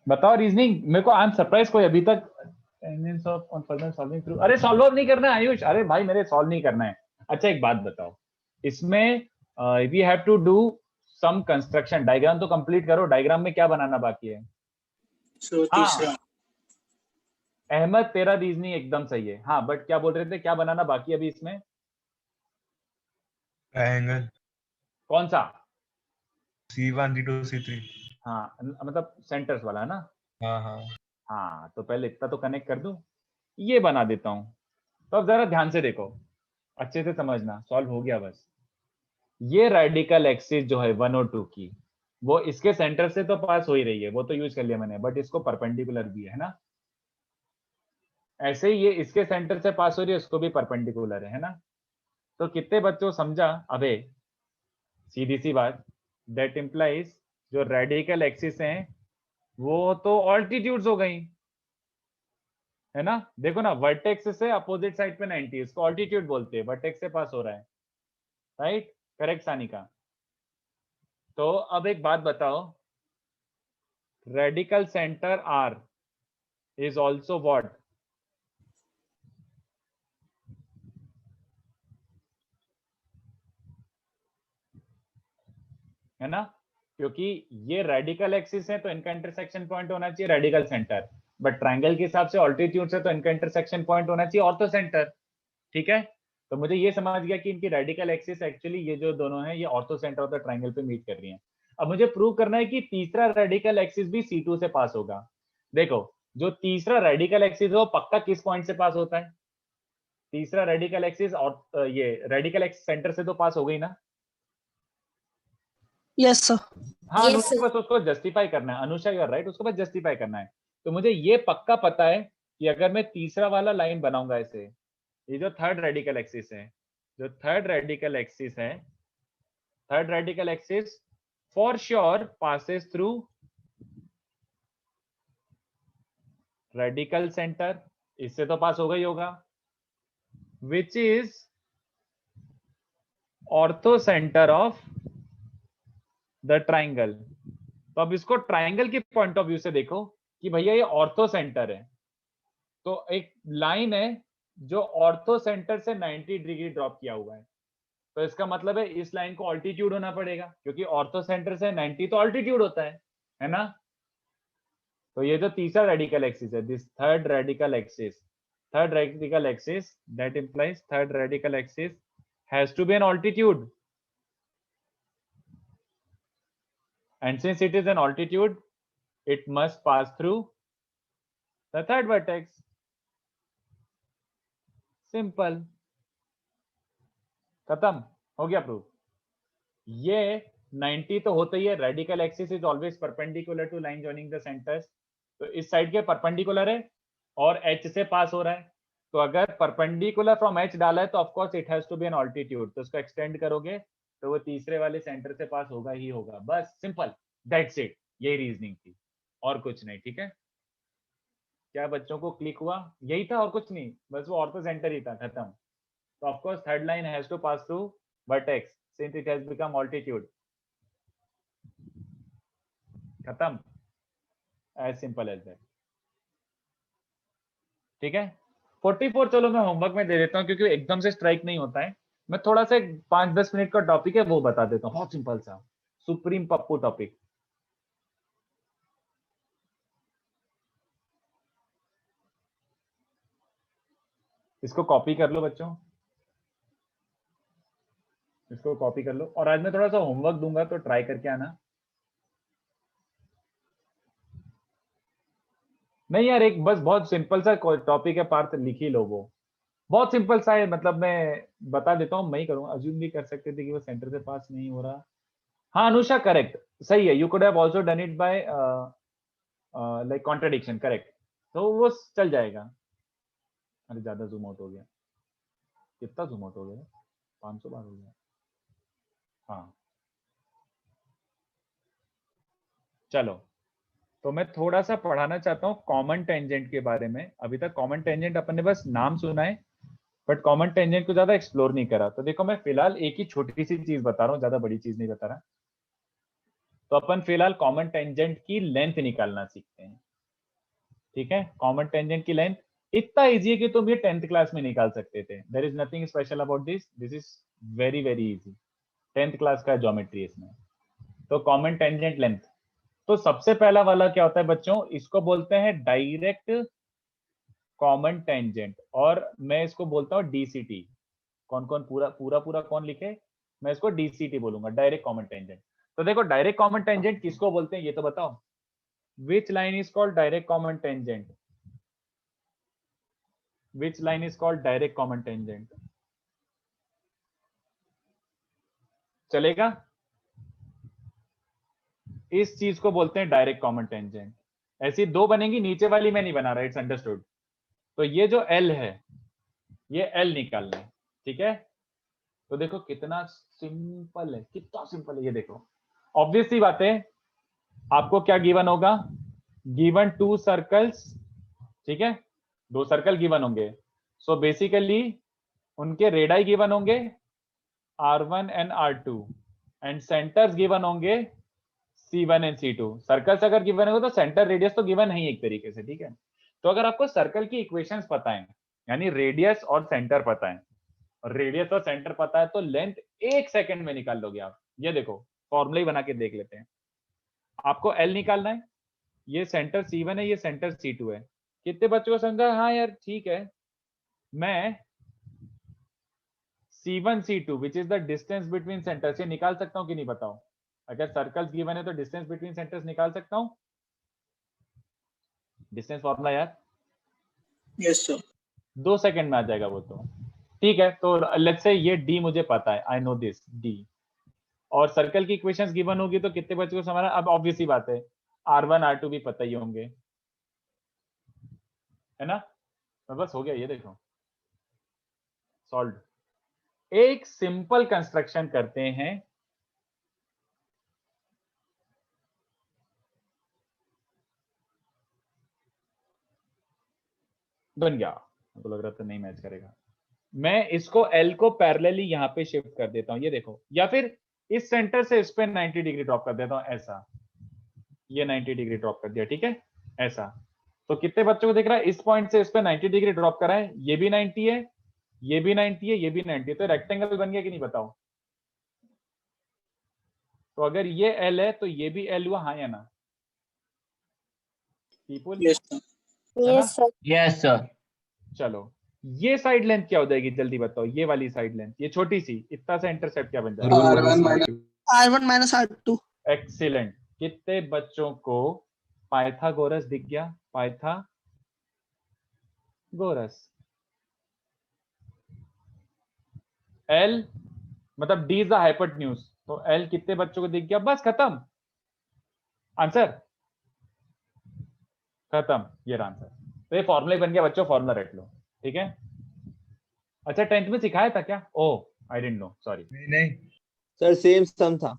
बताओ रीजनिंग, मेरे को आई एम सरप्राइज, कोई अभी तक tangents of on further solving through, अरे सॉल्व नहीं करना है आयुष, अरे भाई मेरे सॉल्व नहीं करना है। अच्छा एक बात बताओ, इसमें we have to do some construction, diagram तो कंप्लीट करो, डायग्राम में क्या बनाना बाकी है? सो हाँ तीसरा अहमद तेरा रीजनिंग एकदम सही है, हाँ बट क्या बोल रहे थे, क्या बनाना बाकी है अभी इसमें? ट्रायंगल कौन सा? C1 C2 C3। हाँ मतलब सेंटर्स वाला है ना? हाँ हाँ हाँ तो पहले इतना तो कनेक्ट कर दूं, ये बना देता हूं। तो अब जरा ध्यान से देखो, अच्छे से समझना, सॉल्व हो गया बस। ये रेडिकल एक्सिस जो है 1 और 2 की, वो इसके सेंटर से तो पास हो ही रही है, वो तो यूज कर लिया मैंने, बट इसको परपेंडिकुलर भी है ना? ऐसे ही ये इसके सेंटर से पास हो रही है, उसको भी परपेंडिकुलर है ना? तो कितने बच्चों समझा? अबे सीधी सी बात, दैट इंप्लाइज जो रेडिकल एक्सिस हैं वो तो ऑल्टीट्यूड्स हो गई, है ना? देखो ना, वर्टेक्स से अपोजिट साइड पे 90, इसको ऑल्टीट्यूड बोलते हैं, वर्टेक्स से पास हो रहा है, राइट? करेक्ट सानिका। तो अब एक बात बताओ, radical centre R is also what? है ना? क्योंकि ये रेडिकल एक्सिस है तो इनका इंटरसेक्शन पॉइंट होना चाहिए रेडिकल सेंटर, बट ट्रायंगल के हिसाब से ऑल्टीट्यूड से तो इनका इंटरसेक्शन पॉइंट होना चाहिए ऑर्थो सेंटर। ठीक है, तो मुझे ये समझ गया कि इनकी रेडिकल एक्सिस एक्चुअली ये जो दोनों हैं ये ortho centre of the triangle पे मीट कर रही हैं। अब मुझे प्रूव करना है कि तीसरा रेडिकल एक्सिस भी C2 से पास होगा। देखो, जो तीसरा रेडिकल एक्सिस है वो पक्का किस पॉइंट से पास होता है? तीसरा रेडिकल एक्सिस और ये रेडिकल एक्सिस सेंटर से तो पास हो गई ना? Yes sir. हाँ Yes, अनुषा, sir. बस उसको जस्टिफाई करना है, अनुषा यू आर राइट, उसको बस जस्टिफाई करना है। तो मुझे ये पक्का पता है कि अगर मैं तीसरा वाला लाइन बनाऊंगा ऐसे, ये जो थर्ड रेडिकल एक्सिस है, जो थर्ड रेडिकल एक्सिस है, third radical axis for sure passes through radical centre, इससे तो पास होगा ही होगा, which is ortho centre of the triangle. तो अब इसको ट्राइंगल के पॉइंट ऑफ व्यू से देखो कि भैया ये ऑर्थो सेंटर है, तो एक लाइन है जो ऑर्थो सेंटर से 90 डिग्री ड्रॉप किया हुआ है, तो इसका मतलब है इस लाइन को ऑल्टीट्यूड होना पड़ेगा, क्योंकि ऑर्थो सेंटर से 90 तो ऑल्टीट्यूड होता है ना? तो ये जो तीसरा रेडिकल एक्सिस है, this third radical axis, third radical axis, that implies third radical axis has to be an altitude, and since it is an altitude it must pass through the third vertex. Simple, खत्म हो गया proof. ये 90 तो होता ही है, radical axis is always perpendicular to line joining the centres, तो इस साइड के परपेंडिकुलर है और H से पास हो रहा है, तो अगर परपेंडिकुलर फ्रॉम H डाला है तो of course it has to be an altitude, तो इसको एक्सटेंड करोगे तो वो तीसरे वाले सेंटर से पास होगा ही होगा, बस सिंपल, दैट्स इट, यही रीजनिंग थी और कुछ नहीं। ठीक है, क्या बच्चों को क्लिक हुआ? यही था और कुछ नहीं, बस वो ऑर्थो सेंटर ही था, खत्म। तो of course third line has to pass through vertex since it has become altitude, खत्म, एज सिंपल एज दैट। ठीक है, 44 चलो मैं होमवर्क में दे देता हूँ क्योंकि एकदम से स्ट्राइक नहीं होता है, मैं थोड़ा सा 5-10 मिनट का टॉपिक है वो बता देता हूँ, बहुत सिंपल सा सुप्रीम पप्पू टॉपिक। इसको कॉपी कर लो बच्चों, इसको कॉपी कर लो, और आज मैं थोड़ा सा होमवर्क दूंगा तो ट्राई करके आना। नहीं यार, एक बस बहुत सिंपल सा टॉपिक है पार्थ, लिख ही लो, वो बहुत सिंपल सा है, मतलब मैं बता देता हूँ, मैं ही करूँ, अज्यूम भी कर सकते थे कि वो सेंटर से पास नहीं हो रहा। हाँ अनुषा करेक्ट, सही है, you could have also done it by like contradiction, correct, तो वो चल जाएगा। अरे ज्यादा जूम आउट हो गया, कितना जूम आउट हो गया? 500 बार हो गया। हाँ चलो, तो मैं थोड़ा सा पढ़ाना चाहता हूँ कॉमन टेंजेंट के बारे में। अभी तक कॉमन टेंजेंट अपन ने बस नाम सुना है, बट कॉमन टेंजेंट को ज्यादा एक्सप्लोर नहीं करा। तो देखो मैं फिलहाल एक ही छोटी सी चीज बता रहा हूँ, ज्यादा बड़ी चीज नहीं बता रहा। तो अपन फिलहाल कॉमन टेंजेंट की लेंथ निकालना सीखते हैं। ठीक है, कॉमन टेंजेंट की लेंथ इतना इजी है कि तुम ये 10th क्लास में निकाल सकते थे. There is nothing special about this. This is very very easy. 10th class का ज्योमेट्री इसमें. तो कॉमन टेंजेंट लेंथ. तो सबसे पहला वाला क्या होता है बच्चों, इसको बोलते हैं डायरेक्ट कॉमन टेंजेंट, और मैं इसको बोलता हूँ डीसीटी. कौन कौन पूरा पूरा पूरा कौन लिखे, मैं इसको डीसीटी बोलूंगा, डायरेक्ट कॉमन टेंजेंट. तो देखो डायरेक्ट कॉमन टेंजेंट किसको बोलते हैं ये तो बताओ. Which line is called direct common tangent? Which line is called direct common tangent? चलेगा? इस चीज को बोलते हैं डायरेक्ट कॉमन टेंजेंट. ऐसी दो बनेंगी, नीचे वाली मैं नहीं बना रहा, इट्स अंडरस्टूड. तो ये जो L है, ये L निकालना है. ठीक है, तो देखो कितना सिंपल है, कितना सिंपल है ये देखो. ऑब्वियस सी बात है, आपको क्या गिवन होगा, गिवन 2 सर्कल्स. ठीक है, 2 सर्कल गिवन होंगे. सो बेसिकली उनके रेडाई गिवन होंगे R1 and R2, and centres given होंगे C1 एंड C2. सर्कल्स अगर गिवन होगा तो सेंटर रेडियस तो गिवन है ही एक तरीके से. ठीक है, तो अगर आपको सर्कल की इक्वेशंस पता है, यानी रेडियस और सेंटर पता है, और रेडियस और सेंटर पता है, तो लेंथ 1 सेकंड में निकाल लोगे आप. ये देखो फॉर्मूला ही बना के देख लेते हैं. आपको L निकालना है, ये सेंटर C1 है, ये सेंटर C2 है. कितने बच्चों को समझा? हाँ यार ठीक है. मैं C1 C2 which is the distance between centres, ये निकाल सकता हूँ कि नहीं बताओ. अगर सर्कल्स गिवन है तो डिस्टेंस बिटवीन सेंटर्स निकाल सकता हूँ. डिस्टेंस फॉर्मूला यार, यस सर. 2 सेकंड में आ जाएगा वो तो. ठीक है, तो लेट्स से ये D मुझे पता है, आई नो दिस D, और सर्कल की इक्वेशंस गिवन होगी तो कितने बच्चों को समझ रहा है? अब ऑब्वियस ही बात है, R1 R2 भी पता ही होंगे, है ना. तो बस हो गया, ये देखो सॉल्व. एक सिंपल कंस्ट्रक्शन करते हैं. बन गया, मुझे लग रहा था नहीं मैच करेगा. मैं इसको L को पैरेलली यहां पे शिफ्ट कर देता हूं, ये देखो, या फिर इस सेंटर से इस पे 90 डिग्री ड्रॉप कर देता हूं ऐसा. ये 90 डिग्री ड्रॉप कर दिया. ठीक है, ऐसा. तो कितने बच्चों को दिख रहा है, इस पॉइंट से इस पे 90 डिग्री ड्रॉप करा है. ये भी 90 है, ये भी 90 है, ये भी 90 है. तो रेक्टेंगल बन गया कि नहीं बताओ. तो अगर ये L है तो ये भी L हुआ, हाँ या ना people? Yes sir. Yes sir. Yes sir. चलो, ये साइड लेंथ क्या हो जाएगी जल्दी बताओ. ये वाली साइड लेंथ, ये छोटी सी, इतना सा इंटरसेप्ट क्या बन जाएगा? R1 minus R2. एक्सीलेंट. कितने बच्चों को पाइथागोरस दिख गया? पाइथागोरस. L मतलब D इज द हाइपोटेन्यूज, तो L कितने बच्चों को दिख गया? बस खत्म, आंसर खत्म, ये आंसर. तो ये फॉर्मूला बन गया बच्चों, फॉर्मूला रख लो. ठीक है. अच्छा 10th में सिखाया था क्या? ओह आई डिडंट नो, सॉरी. नहीं सर सेम सम था.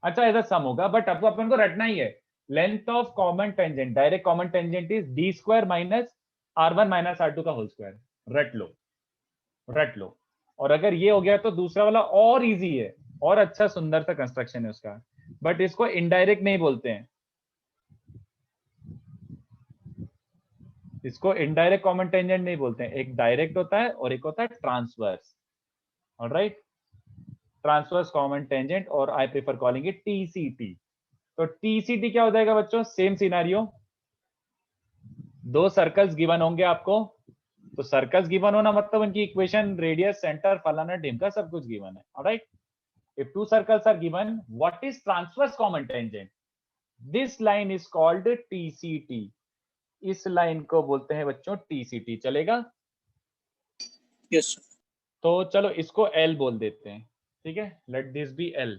अच्छा ऐसा सम होगा, बट अब अपन को रटना ही है. Length of common tangent, direct common tangent is D square minus R1 minus R2 का होल स्क्वायर. रट लो, रट लो. और अगर ये हो गया तो दूसरा वाला और इजी है, और अच्छा सुंदर सा कंस्ट्रक्शन है उसका, बट इसको इनडायरेक्ट नहीं बोलते हैं. इसको इनडायरेक्ट कॉमन टेंजेंट नहीं बोलते हैं. एक डायरेक्ट होता है और एक होता है transverse. Alright, transverse common tangent, और I prefer calling it TCT. तो TCT क्या हो जाएगा बच्चों? सेम सिनेरियो, 2 सर्कल्स गिवन होंगे आपको. तो सर्कल्स गिवन होना मतलब उनकी इक्वेशन, रेडियस, सेंटर, फलाना ढिमका सब कुछ गिवन है. Alright, if 2 circles are given, what is transverse common tangent? This line is called TCT. इस लाइन को बोलते हैं बच्चों TCT. चलेगा? Yes sir. तो चलो इसको L बोल देते हैं. ठीक है, लेट दिस बी L.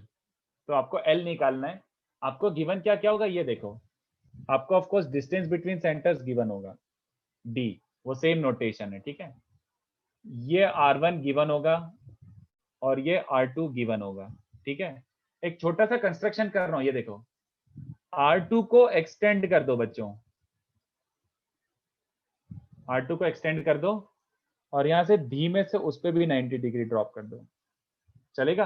तो आपको L निकालना है. आपको गिवन क्या क्या होगा ये देखो. आपको of course distance between centres given होगा D, वो सेम नोटेशन है. ठीक है, ये R1 गिवन होगा और ये R2 गिवन होगा. ठीक है, एक छोटा सा कंस्ट्रक्शन कर रहा हूं, ये देखो. R2 को एक्सटेंड कर दो बच्चों, R2 को एक्सटेंड कर दो, और यहां से धीमे से उस पे भी 90 डिग्री ड्रॉप कर दो. चलेगा?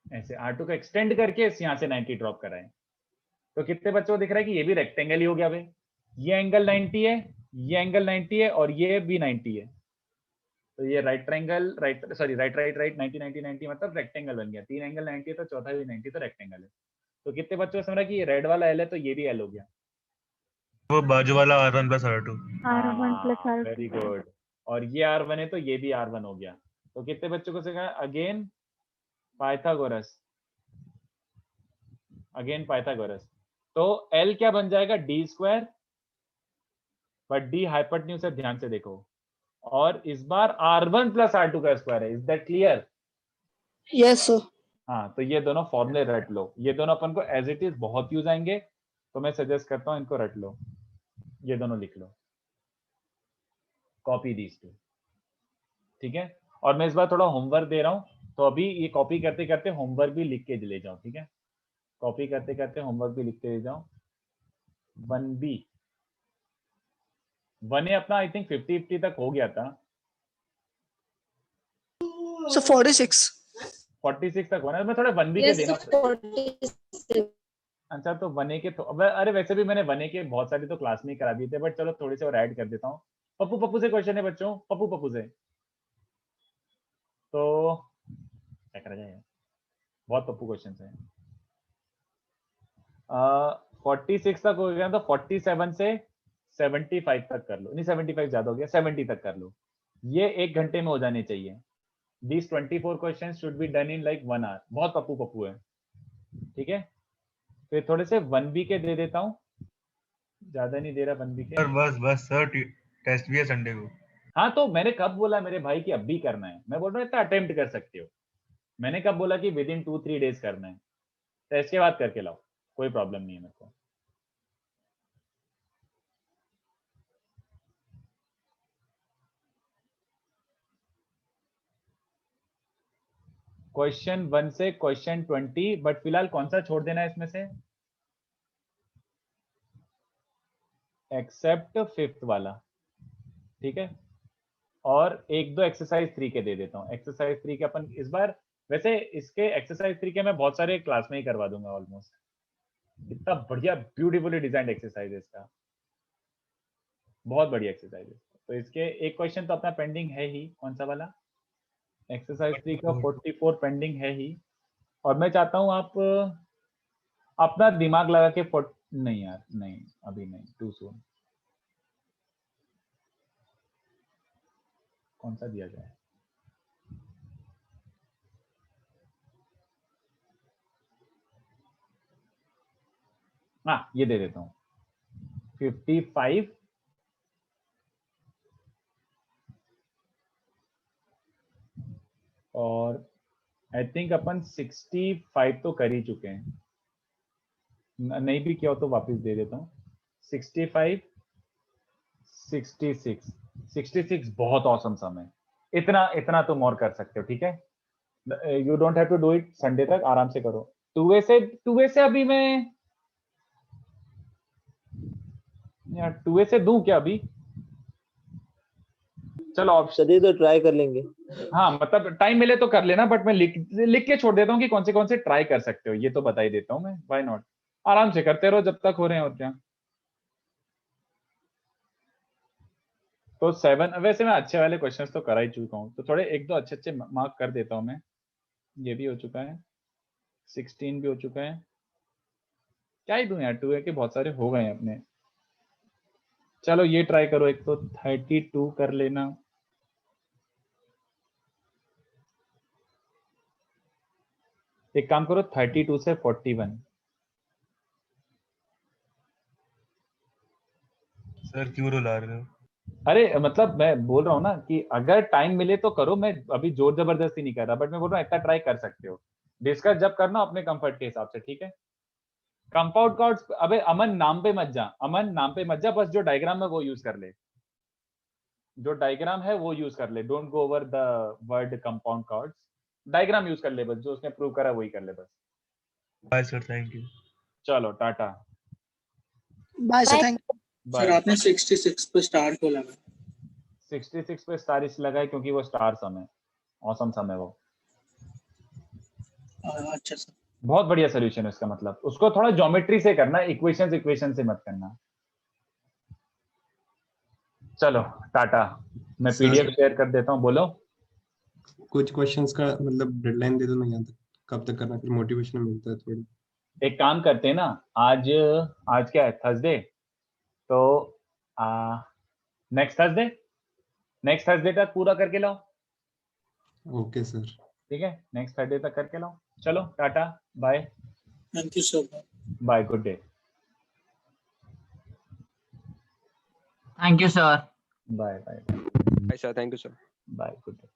ऐसे R2 को एक्सटेंड करके यहां से 90 ड्रॉप कराएं. तो कितने बच्चों को दिख रहा है कि ये भी रेक्टेंगल ही हो गया भाई. ये एंगल 90 है, ये एंगल 90 है और ये भी 90 है, तो ये right triangle, right sorry right right right 90 90 90 मतलब रेक्टेंगल बन गया। 3 एंगल 90 है तो चौथा भी 90 तो रेक्टेंगल है। तो कितने बच्चों को समझ रहा कि ये रेड वाला एल है तो ये भी एल हो गया। वो बाजू वाला R1 + R2। R1 plus R2 very good. और ये R1 है तो ये भी R1 हो गया। तो कितने बच्चों को सिखाया? Again Pythagoras, again Pythagoras. तो L क्या बन जाएगा? d², बट d हाइपोटेन्यूज है, ध्यान से देखो। और इस बार R1 + R2 का स्क्वायर है। Is that clear? Yes sir. हाँ, तो ये दोनों फॉर्मूले रट लो, ये दोनों अपन को एज इट इज बहुत यूज आएंगे, तो मैं सजेस्ट करता हूँ इनको रट लो, ये दोनों लिख लो, कॉपी दीज टू, ठीक है। और मैं इस बार थोड़ा होमवर्क दे रहा हूँ, तो अभी ये कॉपी करते करते होमवर्क भी लिख के ले जाओ, ठीक है। कॉपी करते करते होमवर्क भी लिखते ले जाओ। 1B 1A अपना आई थिंक 50-50 तक हो गया था। सर 46 तक होना है। मैं थोड़ा 1B के देना। अच्छा, तो 1A के अरे वैसे भी मैंने 1A के बहुत सारे तो क्लास में ही करा दिए थे, बट चलो थोड़े से और ऐड कर देता हूँ। पप्पू से क्वेश्चन है बच्चों, पप्पू से। तो क्या करा जाए, बहुत पप्पू क्वेश्चन है। 46 तक हो गया तो 47 से 75 तक कर लो, नहीं 75 ज्यादा हो गया, 70 तक कर लो। ये 1 घंटे में हो जाने चाहिए। These 24 questions should be done in like 1 hour। बहुत पप्पू है, ठीक है। फिर थोड़े से 1B के दे देता हूँ, ज्यादा नहीं दे रहा 1B के। सर बस सर, टेस्ट भी है संडे को। हाँ, तो मैंने कब बोला मेरे भाई कि अब भी करना है? मैं बोल रहा हूँ इतना अटेम्प्ट कर सकते हो। मैंने कब बोला कि विद इन 2-3 डेज करना है? टेस्ट के बाद करके लाओ, कोई प्रॉब्लम नहीं है मेरे को। क्वेश्चन 1 से क्वेश्चन 20, बट फिलहाल कौन सा छोड़ देना है इसमें से? एक्सेप्ट 5th वाला, ठीक है। और 1-2 एक्सरसाइज 3 के दे देता हूँ। एक्सरसाइज 3 के अपन इस बार, वैसे इसके एक्सरसाइज 3 के मैं बहुत सारे क्लास में ही करवा दूंगा ऑलमोस्ट। इतना बढ़िया ब्यूटीफुली डिजाइंड एक्सरसाइज है इसका, बहुत बढ़िया एक्सरसाइज है। तो इसके एक क्वेश्चन तो अपना पेंडिंग है ही, कौन सा वाला? एक्सरसाइज 3 का 44 पेंडिंग है ही। और मैं चाहता हूँ आप अपना दिमाग लगा के नहीं यार, नहीं अभी नहीं, टू सून। कौन सा दिया जाए? हाँ, ये दे देता हूँ 55 और आई थिंक अपन 65 तो कर ही चुके हैं। नहीं भी किया हो तो वापस दे देता हूँ। 65 66 बहुत औसम समय। इतना तुम और कर सकते हो, ठीक है। You don't have to do it Sunday तक, आराम से करो। 2A से अभी मैं यार 2A से दूं क्या अभी? चलो ऑप्शन चलिए तो ट्राई कर लेंगे। हाँ, मतलब टाइम मिले तो कर लेना, बट मैं लिख के छोड़ देता हूँ कि कौन से ट्राई कर सकते हो, ये तो बता ही देता हूँ मैं। व्हाई नॉट, आराम से करते रहो जब तक हो रहे हैं, और क्या। तो 7, वैसे मैं अच्छे वाले क्वेश्चंस तो करा ही चुका हूँ, तो थोड़े 1-2 अच्छे मार्क कर देता हूँ मैं। ये भी हो चुका है, 16 भी हो चुका है। क्या ही दूं यार, 2A के बहुत सारे हो गए हैं अपने। चलो ये ट्राई करो, एक तो 32 कर लेना। एक काम करो 32 से 41। सर क्यों रुला रहे हो? अरे मतलब मैं बोल रहा हूँ ना कि अगर टाइम मिले तो करो, मैं अभी जोर जबरदस्ती नहीं कर रहा, बट मैं बोल रहा हूँ इतना ट्राई कर सकते हो। डिस्कस जब करना अपने कंफर्ट के हिसाब से, ठीक है। कंपाउंड कॉर्ड्स, अबे अमन नाम पे मत जा, अमन नाम पे मत जा, बस जो डायग्राम है वो यूज कर ले, जो डायग्राम है वो यूज कर ले। Don't go over the word compound chords, diagram use कर ले बस, जो उसने प्रूव करा वही कर ले बस। Bye sir, thank you. चलो टाटा, bye sir, thank you. Bye. Sir आपने 66 पे स्टार को लगा। 66 पे स्टार इस लगाए क्योंकि वो स्टार सम है, औसम सम है वो। अच्छा सर। बहुत बढ़िया सोल्यूशन है उसका, मतलब उसको थोड़ा ज्योमेट्री से करना, इक्वेशन से मत करना। चलो टाटा, मैं सर। पीडीएफ शेयर कर देता हूँ, बोलो। कुछ क्वेश्चंस का मतलब डेडलाइन दे दो ना, यहाँ तक कब तक करना, फिर मोटिवेशन मिलता है थोड़ा। एक काम करते हैं ना, आज आज क्या है, थर्सडे, तो नेक्स्ट थर्सडे तक पूरा करके लाओ, ओके सर। ठीक है, नेक्स्ट थर्सडे तक करके लाओ। चलो टाटा, bye thank you sir. Bye, good day, Thank you, sir. Bye bye Bye, sir. Thank you, sir. Bye, good day.